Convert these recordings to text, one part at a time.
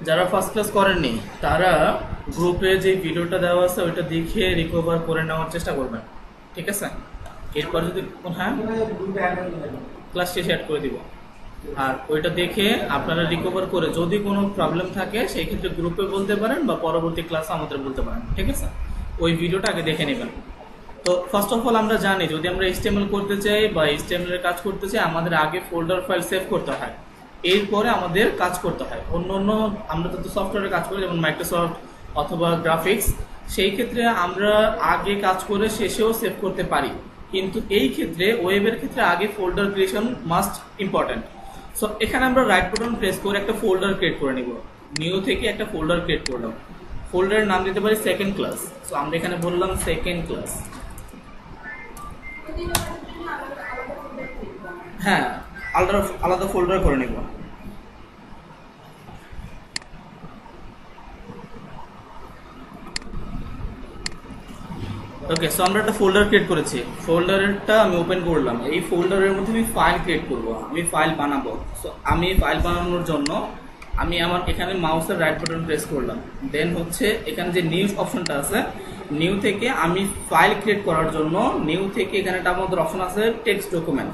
যারা first class করেননি তারা গ্রুপে যে ভিডিওটা দেওয়া আছে ওইটা দেখে রিকভার করে নেওয়ার চেষ্টা করবেন, ঠিক আছে? এরপর যদি হ্যাঁ ক্লাস শেষে অ্যাড করে দিব। আর ওইটা দেখে আপনারা রিকভার করে যদি কোনো প্রবলেম থাকে সেই ক্ষেত্রে গ্রুপে বলতে পারেন বা পরবর্তী ক্লাসে আমাদের বলতে পারেন, ঠিক আছে? ওই ভিডিওটা আগে দেখে নেবেন। তো ফার্স্ট অফ অল আমরা জানি যদি আমরা HTML করতে চাই বা HTML এর কাজ করতে চাই আমাদের আগে ফোল্ডার ফাইল সেভ করতে হয়, এরপরে আমাদের কাজ করতে হয়। অন্য অন্য আমরা তো সফটওয়্যারে কাজ করি যেমন মাইক্রোসফট অথবা গ্রাফিক্স, সেই ক্ষেত্রে আমরা আগে কাজ করে শেষেও সেভ করতে পারি, কিন্তু এই ক্ষেত্রে ওয়েবের ক্ষেত্রে আগে folder creation must important. So এখানে আমরা রাইট বাটন প্রেস করে একটা ফোল্ডার ক্রিয়েট করে নিব। নিউ থেকে একটা ফোল্ডার ক্রিয়েট করলাম, ফোল্ডারের নাম দিতে পারি সেকেন্ড ক্লাস। সো আমরা এখানে বললাম সেকেন্ড ক্লাস। হ্যাঁ, আলাদা আলাদা ফোল্ডার করে নিব। ওকে, সো আমরা একটা ফোল্ডার ক্রিয়েট করেছি, ফোল্ডারটা আমি ওপেন করলাম। এই ফোল্ডারের মধ্যে আমি ফাইল ক্রিয়েট করব, আমি ফাইল বানাবো। সো আমি ফাইল বানানোর জন্য আমি আমার এখানে মাউসের রাইট বাটন প্রেস করলাম, দেন হচ্ছে এখানে যে নিউ অপশনটা আছে, নিউ থেকে আমি ফাইল ক্রিয়েট করার জন্য নিউ থেকে এখানে একটা আমাদের অপশন আছে টেক্সট ডকুমেন্ট,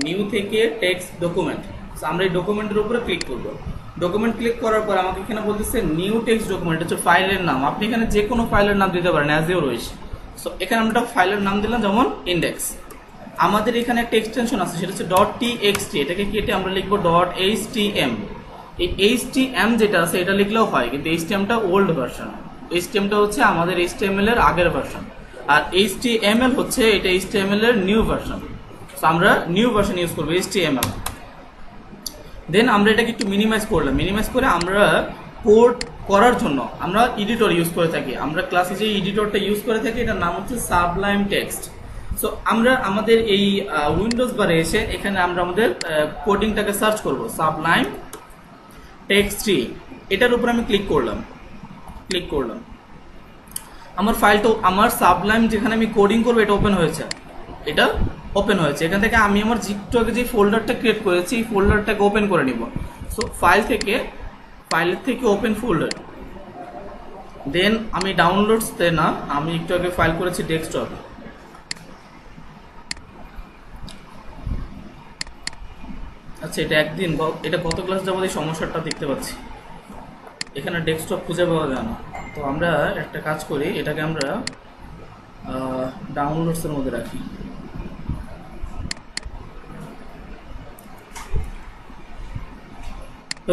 নিউ থেকে টেক্সট ডকুমেন্ট। সো আমরা এই ডকুমেন্টের উপরে ক্লিক করব। ডকুমেন্ট ক্লিক করার পর আমাকে এখানে বলতেছে নিউ টেক্সট ডকুমেন্ট, হচ্ছে ফাইলের নাম। আপনি এখানে যে কোনো ফাইলের নাম দিতে পারেন অ্যাজ ইউর উইশ। সো এখানে আমরা ফাইলের নাম দিলাম যেমন ইন্ডেক্স। আমাদের এখানে একটা এক্সটেনশন আছে সেটা হচ্ছে .txt, এটাকে কেটে আমরা লিখবো .htm। এই htm যেটা আছে এটা লিখলেও হয়, কিন্তু htmটা ওল্ড ভার্সন, htmটা হচ্ছে আমাদের html এর আগের ভার্সন, আর html হচ্ছে এটা html এর নিউ ভার্সন। সো আমরা নিউ ভার্সন ইউজ করবো html। দেন আমরা এটাকে একটু মিনিমাইজ করলাম, মিনিমাইজ করে আমরা কোড করার জন্য আমরা এডিটর ইউজ করে থাকি। আমরা ক্লাসে যে এডিটরটা ইউজ করে থাকি এটার নাম হচ্ছে সাবলাইম টেক্সট। সো আমরা আমাদের এই উইন্ডোজ বারে এসে এখানে আমরা আমাদের কোডিংটাকে সার্চ করব, সাবলাইম টেক্সট 3, এটার উপর আমি ক্লিক করলাম। ক্লিক করলাম, আমার ফাইলটা, আমার সাবলাইম যেখানে আমি কোডিং করবো এটা ওপেন হয়েছে, এটা ওপেন হয়েছে। এখান থেকে আমি আমার একটু আগে যে ফোল্ডারটা ক্রিয়েট করেছি এই ফোল্ডারটাকে ওপেন করে নিব। সো ফাইলের থেকে ওপেন ফোল্ডার, দেন আমি ডাউনলোডসতে না, আমি একটু আগে ফাইল করেছি ডেস্কটপ। আচ্ছা, এটা এটা গত ক্লাস যাবো এই সমস্যাটা দেখতে পাচ্ছি, এখানে ডেস্কটপ খুঁজে পাওয়া যায় না। তো আমরা একটা কাজ করি, এটাকে আমরা ডাউনলোডসের মধ্যে রাখি।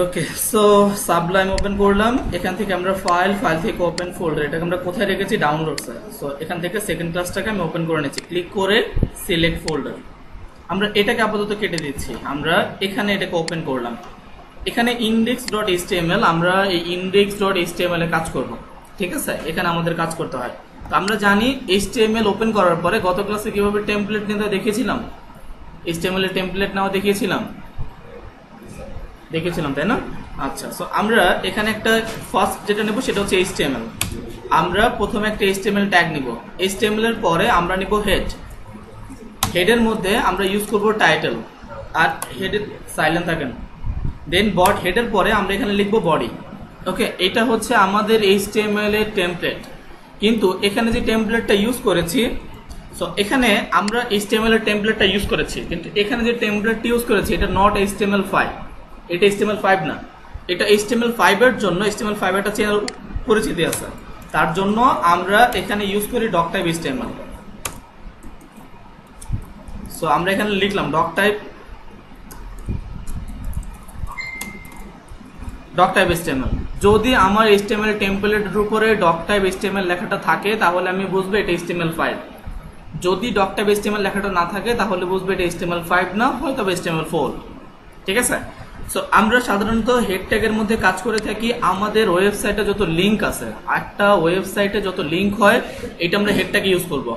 ওকে, সো সাবলাইম ওপেন করলাম, এখান থেকে আমরা ফাইল থেকে ওপেন ফোল্ডার, এটাকে আমরা কোথায় রেখেছি ডাউনলোডসে। সো এখান থেকে সেকেন্ড ক্লাসটাকে আমি ওপেন করে নিচ্ছি, ক্লিক করে সিলেক্ট ফোল্ডার। আমরা এটাকে আপাতত কেটে দিচ্ছি, আমরা এখানে এটাকে ওপেন করলাম। এখানে index.html, আমরা এই index.html এ কাজ করব, ঠিক আছে? এখানে আমাদের কাজ করতে হয়। তো আমরা জানি HTML ওপেন করার পরে গত ক্লাসে কিভাবে টেমপ্লেট নিতে দেখিয়েছিলাম, HTML এর টেমপ্লেট নেওয়া দেখিয়েছিলাম, তাই না? আচ্ছা, সো আমরা এখানে একটা ফার্স্ট যেটা নেব সেটা হচ্ছে HTML। আমরা প্রথমে একটা HTML ট্যাগ নিব, HTML এর পরে আমরা নিব হেডের মধ্যে আমরা ইউজ করব টাইটেল, আর হেডের সাইলেন্ট থাকেন। দেন হেডের পরে আমরা এখানে লিখব বডি। ওকে, এটা হচ্ছে আমাদের HTML এর টেমপ্লেট, কিন্তু এখানে যে টেমপ্লেটটা ইউজ করেছি, সো এখানে আমরা HTML এর টেমপ্লেটটা ইউজ করেছি, কিন্তু এখানে যে টেমপ্লেটটা ইউজ করেছি এটা নট HTML5, এটা HTML5 না, এটা HTML5 এর জন্য HTML5 একটা চ্যানেল পরিচিতি আছে, তার জন্য আমরা এখানে ইউজ করি ডক টাইপ HTML। সো আমরা এখানে লিখলাম ডক টাইপ HTML। যদি আমার HTML টেমপ্লেটের উপরে ডক টাইপ HTML লেখাটা থাকে তাহলে আমি বুঝবো এটা HTML5। যদি ডক টাইপ HTML লেখাটা না থাকে তাহলে বুঝবো এটা HTML5 না, হয়তো HTML4, ঠিক আছে? সো আমরা সাধারণত হেড ট্যাগের মধ্যে কাজ করে থাকি, আমাদের ওয়েবসাইটে যত লিঙ্ক আছে, একটা ওয়েবসাইটে যত লিঙ্ক হয় এটা আমরা হেড ট্যাগ ইউজ করব,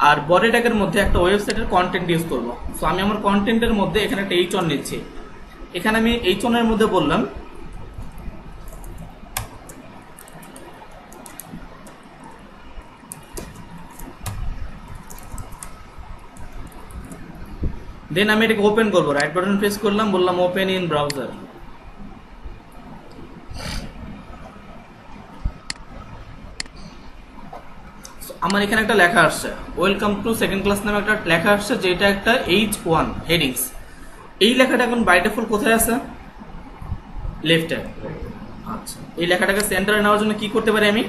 আর বডি ট্যাগের মধ্যে একটা ওয়েবসাইটের কন্টেন্ট ইউজ করব। সো আমি আমার কন্টেন্টের মধ্যে এখানে একটা h1 নিচ্ছি, এখানে আমি h1 এর মধ্যে বললাম দেন আমি এটাকে ওপেন করবো, রাইট বাটন প্রেস করলাম, বললাম ওপেন ইন ব্রাউজার। আমার এখানে একটা লেখা আসছে, ওয়েলকাম টু সেকেন্ড ক্লাস নামে একটা লেখা আসছে, যেটা একটা H1 হেডিংস। এই লেখাটা এখন বাই ডিফল্ট কোথায় আছে? লেফটে। আচ্ছা, এই লেখাটাকে সেন্টারে নেওয়ার জন্য কি করতে পারি আমি?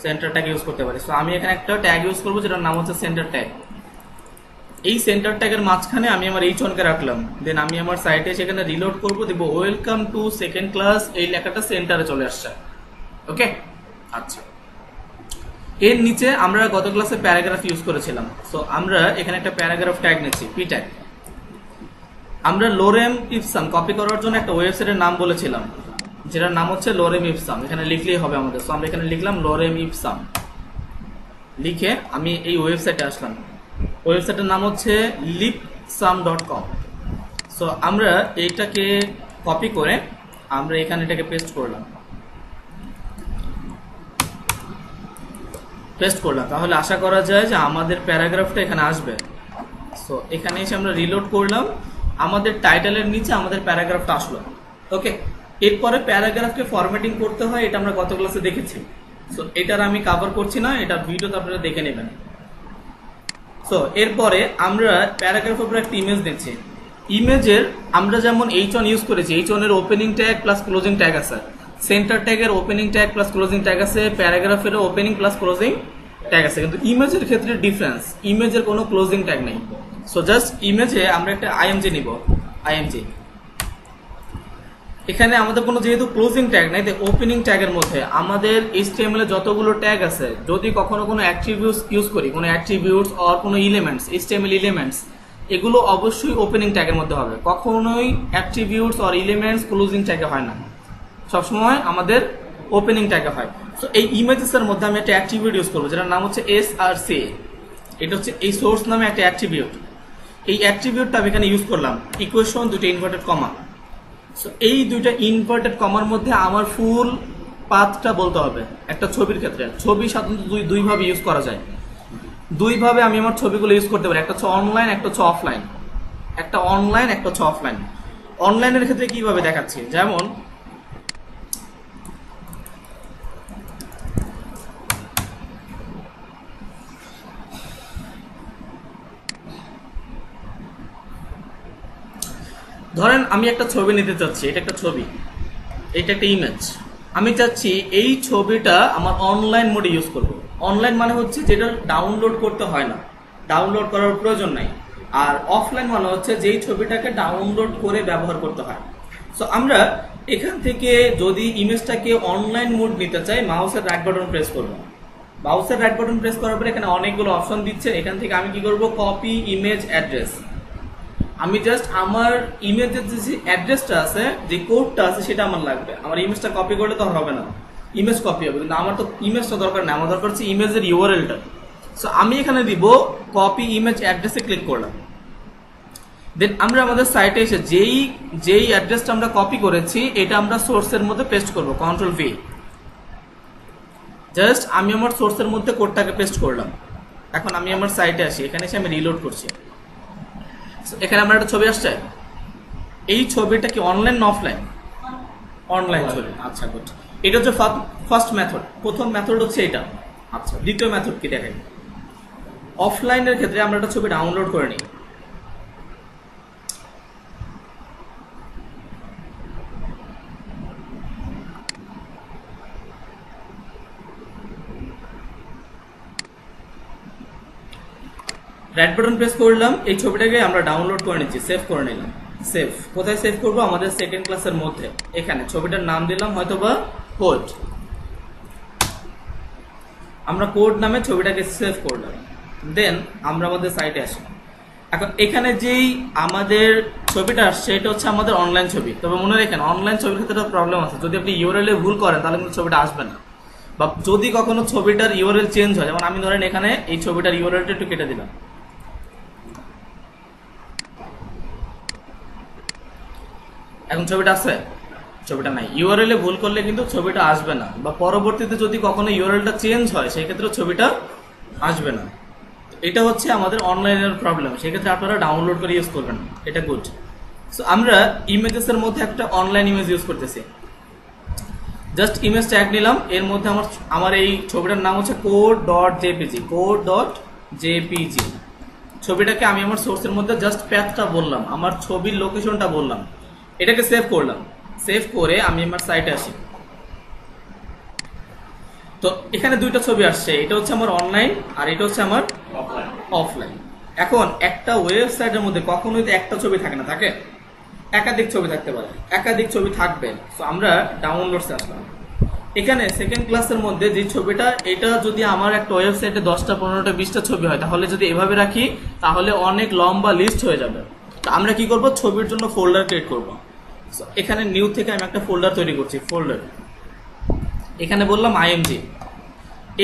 সেন্টার ট্যাগ ইউজ করতে পারি। সো আমি এখানে একটা ট্যাগ ইউজ করবো যেটার নাম হচ্ছে সেন্টার ট্যাগ। এই সেন্টার ট্যাগের মাঝখানে আমি আমার H1 কে রাখলাম। দেন আমি আমার সাইটে সেখানে রিলোড করব, দেবো ওয়েলকাম টু সেকেন্ড ক্লাস, এই লেখাটা সেন্টারে চলে আসছে। ওকে, আচ্ছা। এর নিচে আমরা গত ক্লাসে প্যারাগ্রাফ ইউজ করেছিলাম। সো আমরা এখানে একটা প্যারাগ্রাফ ট্যাগ নিচ্ছি, পি ট্যাগ। আমরা লোরেম ইপসাম কপি করার জন্য একটা ওয়েবসাইটের নাম বলেছিলাম, যেটার নাম হচ্ছে লোরেম ইপসাম। এখানে লিখলেই হবে আমাদের। সো আমরা এখানে লিখলাম লোরেম ইপসাম। লিখে আমি এই ওয়েবসাইটে আসলাম। ওয়েবসাইটের নাম হচ্ছে lipsum.com। সো আমরা এইটাকে কপি করে আমরা এখানে এটাকে পেস্ট করলাম। তাহলে আশা করা যায় যে আমাদের প্যারাগ্রাফটা এখানে আসবে। সো এখানে এসে আমরা রিলোড করলাম, আমাদের টাইটেলের নিচে আমাদের প্যারাগ্রাফটা আসলো। ওকে, এরপরে প্যারাগ্রাফকে ফরম্যাটিং করতে হয়, এটা আমরা গত ক্লাসে দেখেছি। সো এটার আমি কভার করছি না, এটা ভিডিওতে আপনারা দেখে নেবেন। সো এরপরে আমরা প্যারাগ্রাফের উপর একটা ইমেজ দিচ্ছি। ইমেজের আমরা যেমন H1 ইউজ করেছি, H1 এর opening tag plus closing tag আছে, সেন্টার ট্যাগের opening tag plus closing tag আছে, প্যারাগ্রাফের ওপেনিং প্লাস ক্লোজিং ট্যাগ আছে। কিন্তু ইমেজের ক্ষেত্রে ডিফারেন্স, ইমেজের কোনো ক্লোজিং ট্যাগ নেই। সো জাস্ট ইমেজে আমরা একটা আইএমজি নিব, আইএমজি। এখানে আমাদের কোনো যেহেতু ক্লোজিং ট্যাগ নেই, তাই ওপেনিং ট্যাগের মধ্যে আমাদের HTML এ যতগুলো ট্যাগ আছে, যদি কখনো কোনো অ্যাট্রিবিউটস ইউজ করি, কোনো অ্যাট্রিবিউটস অর কোনো এলিমেন্টস, HTML এলিমেন্টস, এগুলো অবশ্যই ওপেনিং ট্যাগের মধ্যে হবে। কখনোই অ্যাট্রিবিউটস অর এলিমেন্টস ক্লোজিং ট্যাগে হয় না, সবসময় আমাদের ওপেনিং ট্যাগে হয়। সো এই ইমেজেসের মধ্যে আমি একটা অ্যাট্রিবিউট ইউজ করবো, যেটার নাম হচ্ছে SRC। এটা হচ্ছে এই সোর্স নামে একটা অ্যাট্রিবিউট। এই অ্যাট্রিবিউটটা আমি এখানে ইউজ করলাম, ইকুয়েশন, দুটো ইনভার্টেড কমা। সো এই দুইটা ইনভার্টেড কমার মধ্যে আমার ফুল পাথটা বলতে হবে। একটা ছবির ক্ষেত্রে ছবি সাধারণত দুইভাবে ইউজ করা যায়। দুইভাবে আমি আমার ছবিগুলো ইউজ করতে পারি, একটা হচ্ছে অনলাইন, একটা হচ্ছে অফলাইন। একটা অনলাইন, একটা হচ্ছে অফলাইন। অনলাইনের ক্ষেত্রে কিভাবে দেখাচ্ছি, যেমন ধরেন আমি একটা ছবি নিতে চাচ্ছি, এটা একটা ছবি, এটা একটা ইমেজ। আমি চাচ্ছি এই ছবিটা আমার অনলাইন মোডে ইউজ করব। অনলাইন মানে হচ্ছে যেটা ডাউনলোড করতে হয় না, ডাউনলোড করার প্রয়োজন নাই। আর অফলাইন মানে হচ্ছে যেই ছবিটাকে ডাউনলোড করে ব্যবহার করতে হয়। সো আমরা এখান থেকে যদি ইমেজটাকে অনলাইন মোড নিতে চাই, মাউসের রাইট বাটন প্রেস করব। মাউসের রাইট বাটন প্রেস করার পরে এখানে অনেকগুলো অপশন দিচ্ছে। এখান থেকে আমি কি করব, কপি ইমেজ অ্যাড্রেস। আমি জাস্ট আমার ইমেজের যে অ্যাড্রেসটা আছে, যে কোডটা আছে, সেটা আমার লাগবে। আমার ইমেজটা কপি করলে তো হবে না, ইমেজ কপি হবে, কিন্তু আমার তো ইমেজটা দরকার নেই, আমার দরকার হচ্ছে ইমেজের ইউআরএলটা। সো আমি এখানে দিব কপি ইমেজ অ্যাড্রেসে ক্লিক করলাম। দেন আমরা আমাদের সাইটে এসে যেই অ্যাড্রেসটা আমরা কপি করেছি, এটা আমরা সোর্সের মধ্যে পেস্ট করব, কন্ট্রোল ভি। জাস্ট আমি আমার সোর্সের মধ্যে কোডটাকে পেস্ট করলাম। এখন আমি আমার সাইটে আসি, এখানে এসে আমি রিলোড করছি। এখানে আমার একটা ছবি আসছে। এই ছবিটা কি অনলাইন না অফলাইন? অনলাইন ছবি। আচ্ছা, গুড। এটা হচ্ছে ফার্স্ট মেথড, প্রথম মেথড হচ্ছে এটা। আচ্ছা, দ্বিতীয় মেথড কি দেখাই। অফলাইনের ক্ষেত্রে আমরা একটা ছবি ডাউনলোড করে নিই। রাইট বাটন প্রেস করলাম, এই ছবিটাকে আমরা ডাউনলোড করে নিচ্ছি, সেভ করে নিলাম। সেভ কোথায় সেভ করবো? আমাদের সেকেন্ড ক্লাসের মধ্যে। এখানে ছবিটার নাম দিলাম হয়তোবা কোড। আমরা কোড নামে ছবিটাকে সেভ করলাম। দেন আমরা আমাদের সাইটে আসি। এখন এখানে যেই আমাদের ছবিটা আসছে, এটা হচ্ছে আমাদের অনলাইন ছবি। তবে মনে রাখেন, অনলাইন ছবির ক্ষেত্রে প্রবলেম আছে। যদি আপনি ইউআরএল এ ভুল করেন, তাহলে কিন্তু ছবিটা আসবে না। বা যদি কখনো ছবিটার ইউআরএল চেঞ্জ হয়, যেমন আমি ধরেন এখানে এই ছবিটার ইউআরএলটা একটু কেটে দিলাম। এখন ছবিটা আছে? ছবিটা নাই। ইউআরএল এ ভুল করলে কিন্তু ছবিটা আসবে না, বা পরবর্তীতে যদি কখনো ইউআরএলটা চেঞ্জ হয়, সেই ক্ষেত্রে ছবিটা আসবে না। এটা হচ্ছে আমাদের অনলাইনের প্রবলেম। সেক্ষেত্রে আপনারা ডাউনলোড করে ইউজ করবেন, এটা গুড। সো আমরা ইমেজেসের মধ্যে একটা অনলাইন ইমেজ ইউজ করতেছি। জাস্ট ইমেজ ট্যাগ নিলাম, এর মধ্যে আমার আমার এই ছবিটার নাম হচ্ছে code.jpg, code.jpg। ছবিটাকে আমি আমার সোর্সের মধ্যে জাস্ট প্যাথটা বললাম, আমার ছবির লোকেশনটা বললাম, এটাকে সেভ করলাম। সেভ করে আমি আমার সাইটে আসি। তো এখানে দুইটা ছবি আসছে, এটা হচ্ছে আমার অনলাইন আর এটা হচ্ছে আমার অফলাইন। এখন একটা ওয়েবসাইটের মধ্যে কখনোই তো একটা ছবি থাকে না, থাকে একাধিক ছবি থাকতে পারে, একাধিক ছবি থাকবে। তো আমরা ডাউনলোডসে আসলাম। এখানে সেকেন্ড ক্লাসের মধ্যে যে ছবিটা, এটা যদি আমার একটা ওয়েবসাইটে 10টা 15টা 20টা ছবি হয়, তাহলে যদি এভাবে রাখি তাহলে অনেক লম্বা লিস্ট হয়ে যাবে। তো আমরা কি করব, ছবির জন্য ফোল্ডার ক্রিয়েট করব। এখানে নিউ থেকে আমি একটা ফোল্ডার তৈরি করছি, ফোল্ডার। এখানে বললাম আইএমজি।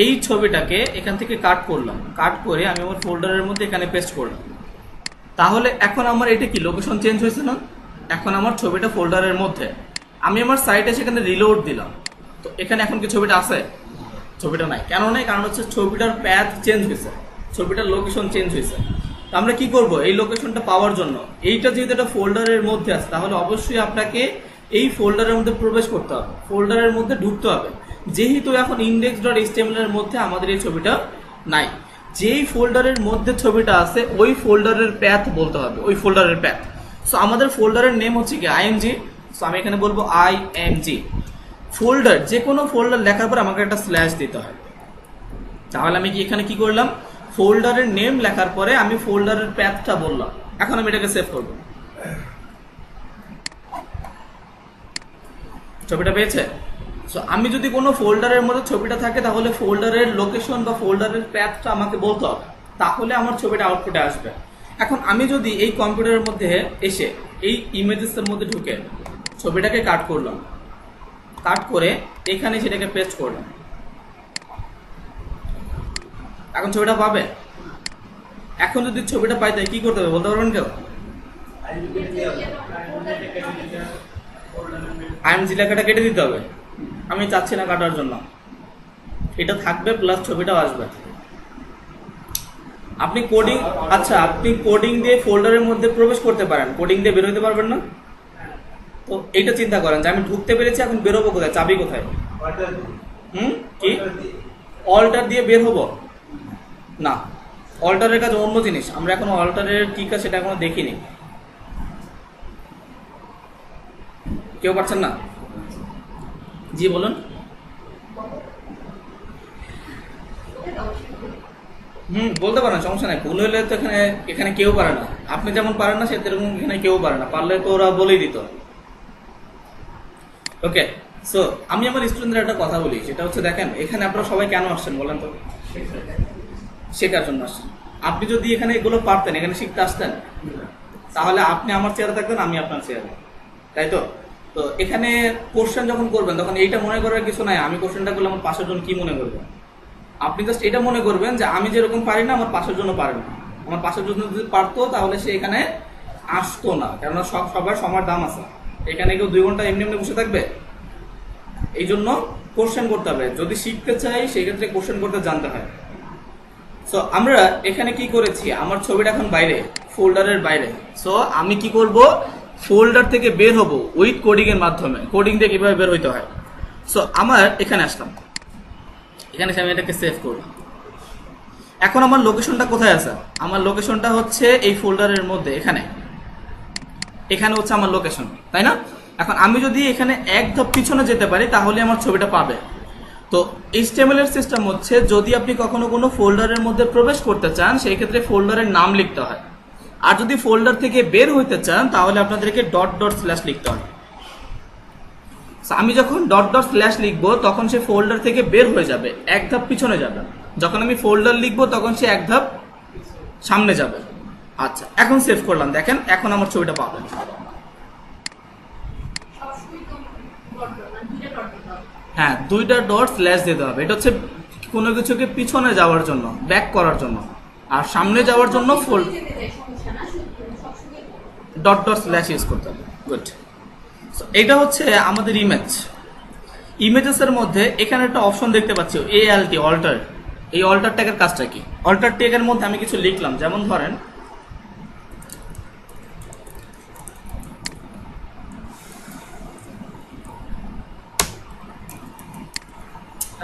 এই ছবিটাকে এখান থেকে কাট করলাম, কাট করে আমি আমার ফোল্ডারের মধ্যে এখানে পেস্ট করলাম। তাহলে এখন আমার এটা কি লোকেশন চেঞ্জ হয়েছে না? এখন আমার ছবিটা ফোল্ডারের মধ্যে। আমি আমার সাইটে সেখানে রিলোড দিলাম, তো এখানে এখন কি ছবিটা আছে? ছবিটা নাই। কেন নাই? কারণ হচ্ছে ছবিটার প্যাথ চেঞ্জ হয়েছে, ছবিটার লোকেশন চেঞ্জ হয়েছে। তো আমরা কি করব, এই লোকেশনটা পাওয়ার জন্য, এইটা যেহেতু একটা ফোল্ডারের মধ্যে আছে, তাহলে অবশ্যই আপনাকে এই ফোল্ডারের মধ্যে প্রবেশ করতে হবে, ফোল্ডারের মধ্যে ঢুকতে হবে। যেহেতু এখন index.html এর মধ্যে আমাদের এই ছবিটা নাই, যেই ফোল্ডারের মধ্যে ছবিটা আছে ওই ফোল্ডারের প্যাথ বলতে হবে, ওই ফোল্ডারের প্যাথ। সো আমাদের ফোল্ডারের নেম হচ্ছে কি আইএমজি। সো আমি এখানে বলবো আইএমজি ফোল্ডার। যে কোনো ফোল্ডার লেখার পর আমাকে একটা স্ল্যাশ দিতে হয়। তাহলে আমি কি এখানে কি করলাম, ফোল্ডারের নেম লেখার পরে আমি ফোল্ডারের প্যাথটা বললাম। এখন আমি এটাকে সেভ করব। ছবিটা পেয়েছে? সো আমি যদি কোনো ফোল্ডারের মধ্যে ছবিটা থাকে, তাহলে ফোল্ডারের লোকেশন বা ফোল্ডারের প্যাথটা আমাকে বলতে হবে, তাহলে আমার ছবিটা আউটপুটে আসবে। এখন আমি যদি এই কম্পিউটারের মধ্যে এসে এই ইমেজেসের মধ্যে ঢুকে ছবিটাকে কাট করলাম, কাট করে এখানে সেটাকে পেস্ট করলাম, এখন ছবিটা পাবে? এখন যদি ছবিটা পাই তাই কি করতে হবে বলতে পারবেন কেউ? আইএমজি লেখাটা কেটে দিতে হবে। আমি চাচ্ছি না কাটার জন্য, এটা থাকবে প্লাস ছবিটাও আসবে। আপনি কোডিং, আচ্ছা আপনি কোডিং দিয়ে ফোল্ডারের মধ্যে প্রবেশ করতে পারেন, কোডিং দিয়ে বের হতে পারবেন না? তো এইটা চিন্তা করেন যে আমি ঢুকতে পেরেছি, এখন বেরোবো কোথায়, চাবি কোথায়? কি অল্টার দিয়ে বের হবো না? অল্টারের কাজ অন্য জিনিস, আমরা এখন অল্টারের কি কাজ সেটা এখনো দেখিনি। কেউ পারছেন না? জি বলুন। বলতে পারেন, সমস্যা নাই। ভুল হইলে তো এখানে এখানে কেউ পারে না, আপনি যেমন পারেন না সেরকম এখানে কেউ পারে না, পারলে তো ওরা বলেই দিত। ওকে, সো আমি আমার স্টুডেন্টদের একটা কথা বলি, সেটা হচ্ছে দেখেন এখানে আপনারা সবাই কেন আসছেন বলেন তো? শেখার জন্য আসছেন। আপনি যদি এখানে এগুলো পারতেন, এখানে শিখতে আসতেন, তাহলে আপনি আমার চেয়ারে থাকতেন, আমি আপনার চেয়ারে, তাই তো? তো এখানে কোশ্চেন যখন করবেন তখন এইটা মনে করার কিছু নাই আমি কোশ্চেনটা করলে আমার পাশের জন কি মনে করবে। আপনি জাস্ট এটা মনে করবেন যে আমি যেরকম পারি না আমার পাশের জন্য পারে না, আমার পাশের জন্য যদি পারতো তাহলে সে এখানে আসতো না, কেননা সবার সবার দাম আছে। এখানে কেউ 2 ঘন্টা এমনি এমনি বসে থাকবে? এই জন্য কোশ্চেন করতে হবে, যদি শিখতে চাই সেক্ষেত্রে কোশ্চেন করতে জানতে হয়। সো আমরা এখানে কি করেছি, আমার ছবিটা এখন বাইরে, ফোল্ডারের বাইরে। সো আমি কি করব, ফোল্ডার থেকে বের হব উইথ কোডিং এর মাধ্যমে। কোডিং দিয়ে কিভাবে বের হইতে হয়। সো আমার এখানে আসলাম, এখানে আমি এটাকে সেভ করব। এখন আমার লোকেশনটা কোথায় আছে? আমার লোকেশনটা হচ্ছে এই ফোল্ডারের মধ্যে, এখানে এখানে হচ্ছে আমার লোকেশন, তাই না? এখন আমি যদি এখানে এক ধাপ পিছনে যেতে পারি তাহলে আমার ছবিটা পাবে। তো HTML এর সিস্টেম হচ্ছে, যদি আপনি কখনো কোনো ফোল্ডারের মধ্যে প্রবেশ করতে চান সেই ক্ষেত্রে ফোল্ডারের নাম লিখতে হয়, আর যদি ফোল্ডার থেকে বের হইতে চান তাহলে আপনাদেরকে ডট ডট স্ল্যাশ লিখতে হয়। আমি যখন ডট ডট স্ল্যাশ লিখবো তখন সে ফোল্ডার থেকে বের হয়ে যাবে, এক ধাপ পিছনে যাবে। যখন আমি ফোল্ডার লিখবো তখন সে এক ধাপ সামনে যাবে। আচ্ছা, এখন সেভ করলাম, দেখেন এখন আমার ছবিটা পাবেন। হ্যাঁ, 2টা ডট স্ল্যাশ দিতে হবে। এটা হচ্ছে কোনো কিছুকে পিছনে যাওয়ার জন্য, ব্যাক করার জন্য, আর সামনে যাওয়ার জন্য ডট ডট স্ল্যাশ ইউজ করতে হবে। গুড। এটা হচ্ছে আমাদের ইমেজেসের মধ্যে এখানে একটা অপশন দেখতে পাচ্ছি ALT, অল্টার। এই অল্টার ট্যাগের কাজটা কি? অল্টার ট্যাগের মধ্যে আমি কিছু লিখলাম, যেমন ধরেন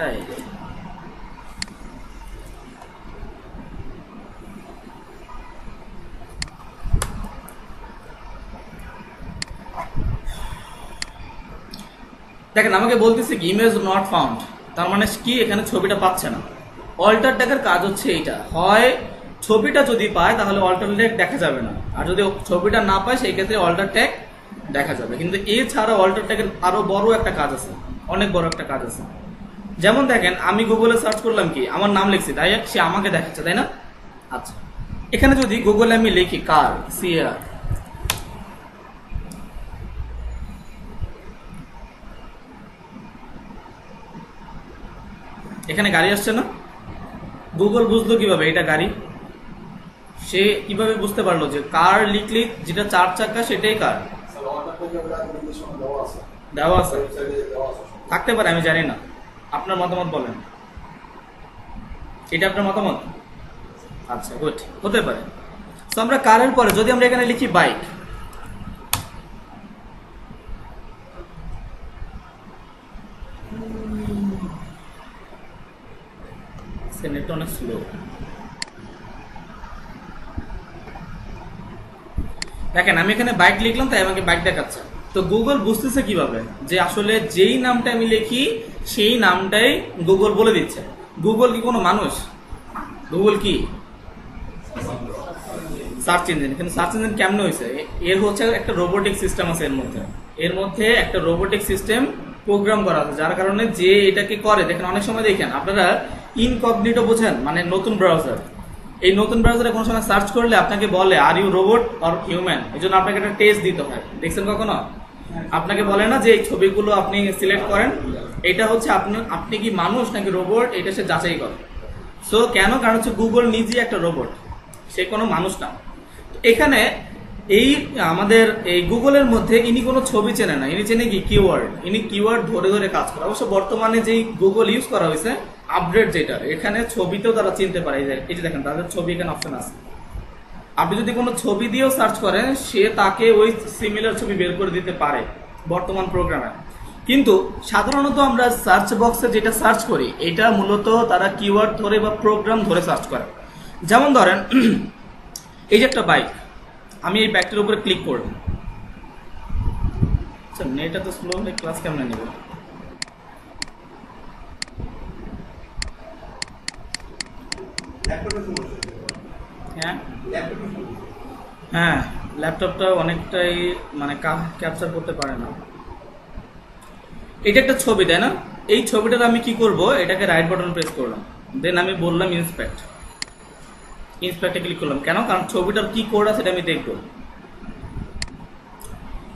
এই যে। দেখেন আমাকে বলতেছে কি ইমেজ নট ফাউন্ড, তার মানে কি এখানে ছবিটা পাচ্ছে না। অল্টার ট্যাগের কাজ হচ্ছে এইটা, হয় ছবিটা যদি পায় তাহলে অল্টার ট্যাগ দেখা যাবে না, আর যদি ছবিটা না পায় সেই ক্ষেত্রে অল্টার ট্যাগ দেখা যাবে। কিন্তু এছাড়া অল্টার ট্যাগের আরো বড় একটা কাজ আছে, অনেক বড় একটা কাজ আছে। যেমন দেখেন আমি গুগলে সার্চ করলাম কি, আমার নাম লিখছি তাই সে আমাকে দেখাচ্ছে, তাই না? আচ্ছা, এখানে যদি গুগলে আমি লিখি কার, সিআর, এখানে গাড়ি আসছে না? গুগল বুঝলো কিভাবে এটা গাড়ি? সে কিভাবে বুঝতে পারলো যে কার লিখলি যেটা 4 চাকা সেটাই কার? দেওয়া আছে, থাকতে পারে, আমি জানি না। আপনার মতামত বলেন, এটা আপনার মতামত? আচ্ছা গুড, হতে পারে। তো আমরা কারের পরে যদি আমরা এখানে লিখি বাইক, নেটটা অনেক স্লো। দেখেন আমি এখানে বাইক লিখলাম তাই আমাকে বাইক দেখাচ্ছে। তো গুগল বুঝতেছে কিভাবে যে আসলে যেই নামটা আমি লিখি সেই নামটাই গুগল বলে দিচ্ছে। গুগল কি কোনো মানুষ? গুগল কি সার্চ ইঞ্জিন। কিন্তু সার্চ ইঞ্জিন কেমন হয়েছে? এর হচ্ছে একটা রোবোটিক সিস্টেম আছে এর মধ্যে একটা রোবোটিক সিস্টেম প্রোগ্রাম করা আছে, যার কারণে যে এটাকে করে, দেখেন অনেক সময় দেখেন আপনারা ইনকগনিটো বোঝেন, মানে নতুন ব্রাউজার। এই নতুন ব্রাউজারে কোনো সময় সার্চ করলে আপনাকে বলে are you robot or human, এই জন্য আপনাকে একটা টেস্ট দিতে হয়। দেখছেন কখনো? আপনাকে বলে না যে এই ছবিগুলো আপনি সিলেক্ট করেন, এটা হচ্ছে আপনি কি মানুষ নাকি রোবট, এটা সে যাচাই করে। সো কেন? কারণ হচ্ছে গুগল নিজে একটা রোবট, সে কোনো মানুষ না। এখানে এই আমাদের এই গুগলের মধ্যে ইনি কোনো ছবি চেনে না, ইনি চেনে কি কিওয়ার্ড। ইনি কিওয়ার্ড ধরে ধরে কাজ করে। অবশ্য বর্তমানে যেই গুগল ইউজ করা হয়েছে আপডেট যেটা, এখানে ছবিতেও তারা চিনতে পারে। এই যে দেখেন তাদের ছবি এখানে অপশন আছে। আপনি যদি কোনো ছবি দিয়েও সার্চ করেন সে তাকে ওই সিমিলার ছবি বের করে দিতে পারে বর্তমান প্রোগ্রামে। কিন্তু সাধারণত আমরা সার্চ বক্সে যেটা সার্চ করি এটা মূলত তারা কিওয়ার্ড ধরে বা প্রোগ্রাম ধরে সার্চ করে। যেমন ধরেন এই যে একটা বাইক, আমি এই বাইকটার উপরে ক্লিক করলাম। আচ্ছা নেটটা তো স্লো হলে ক্লাস কেমনে নেব? হ্যাঁ হ্যাঁ, ল্যাপটপটা অনেকটাই মানে ক্যাপচার করতে পারে না। এটা একটা ছবি, তাই না? এই ছবিটার আমি কি করব, এটাকে রাইট বাটন প্রেস করলাম, দেন আমি বললাম ইন্সপেক্টে ক্লিক করলাম। কেন? কারণ ছবিটার কি কোড আছে সেটা আমি দেখবো।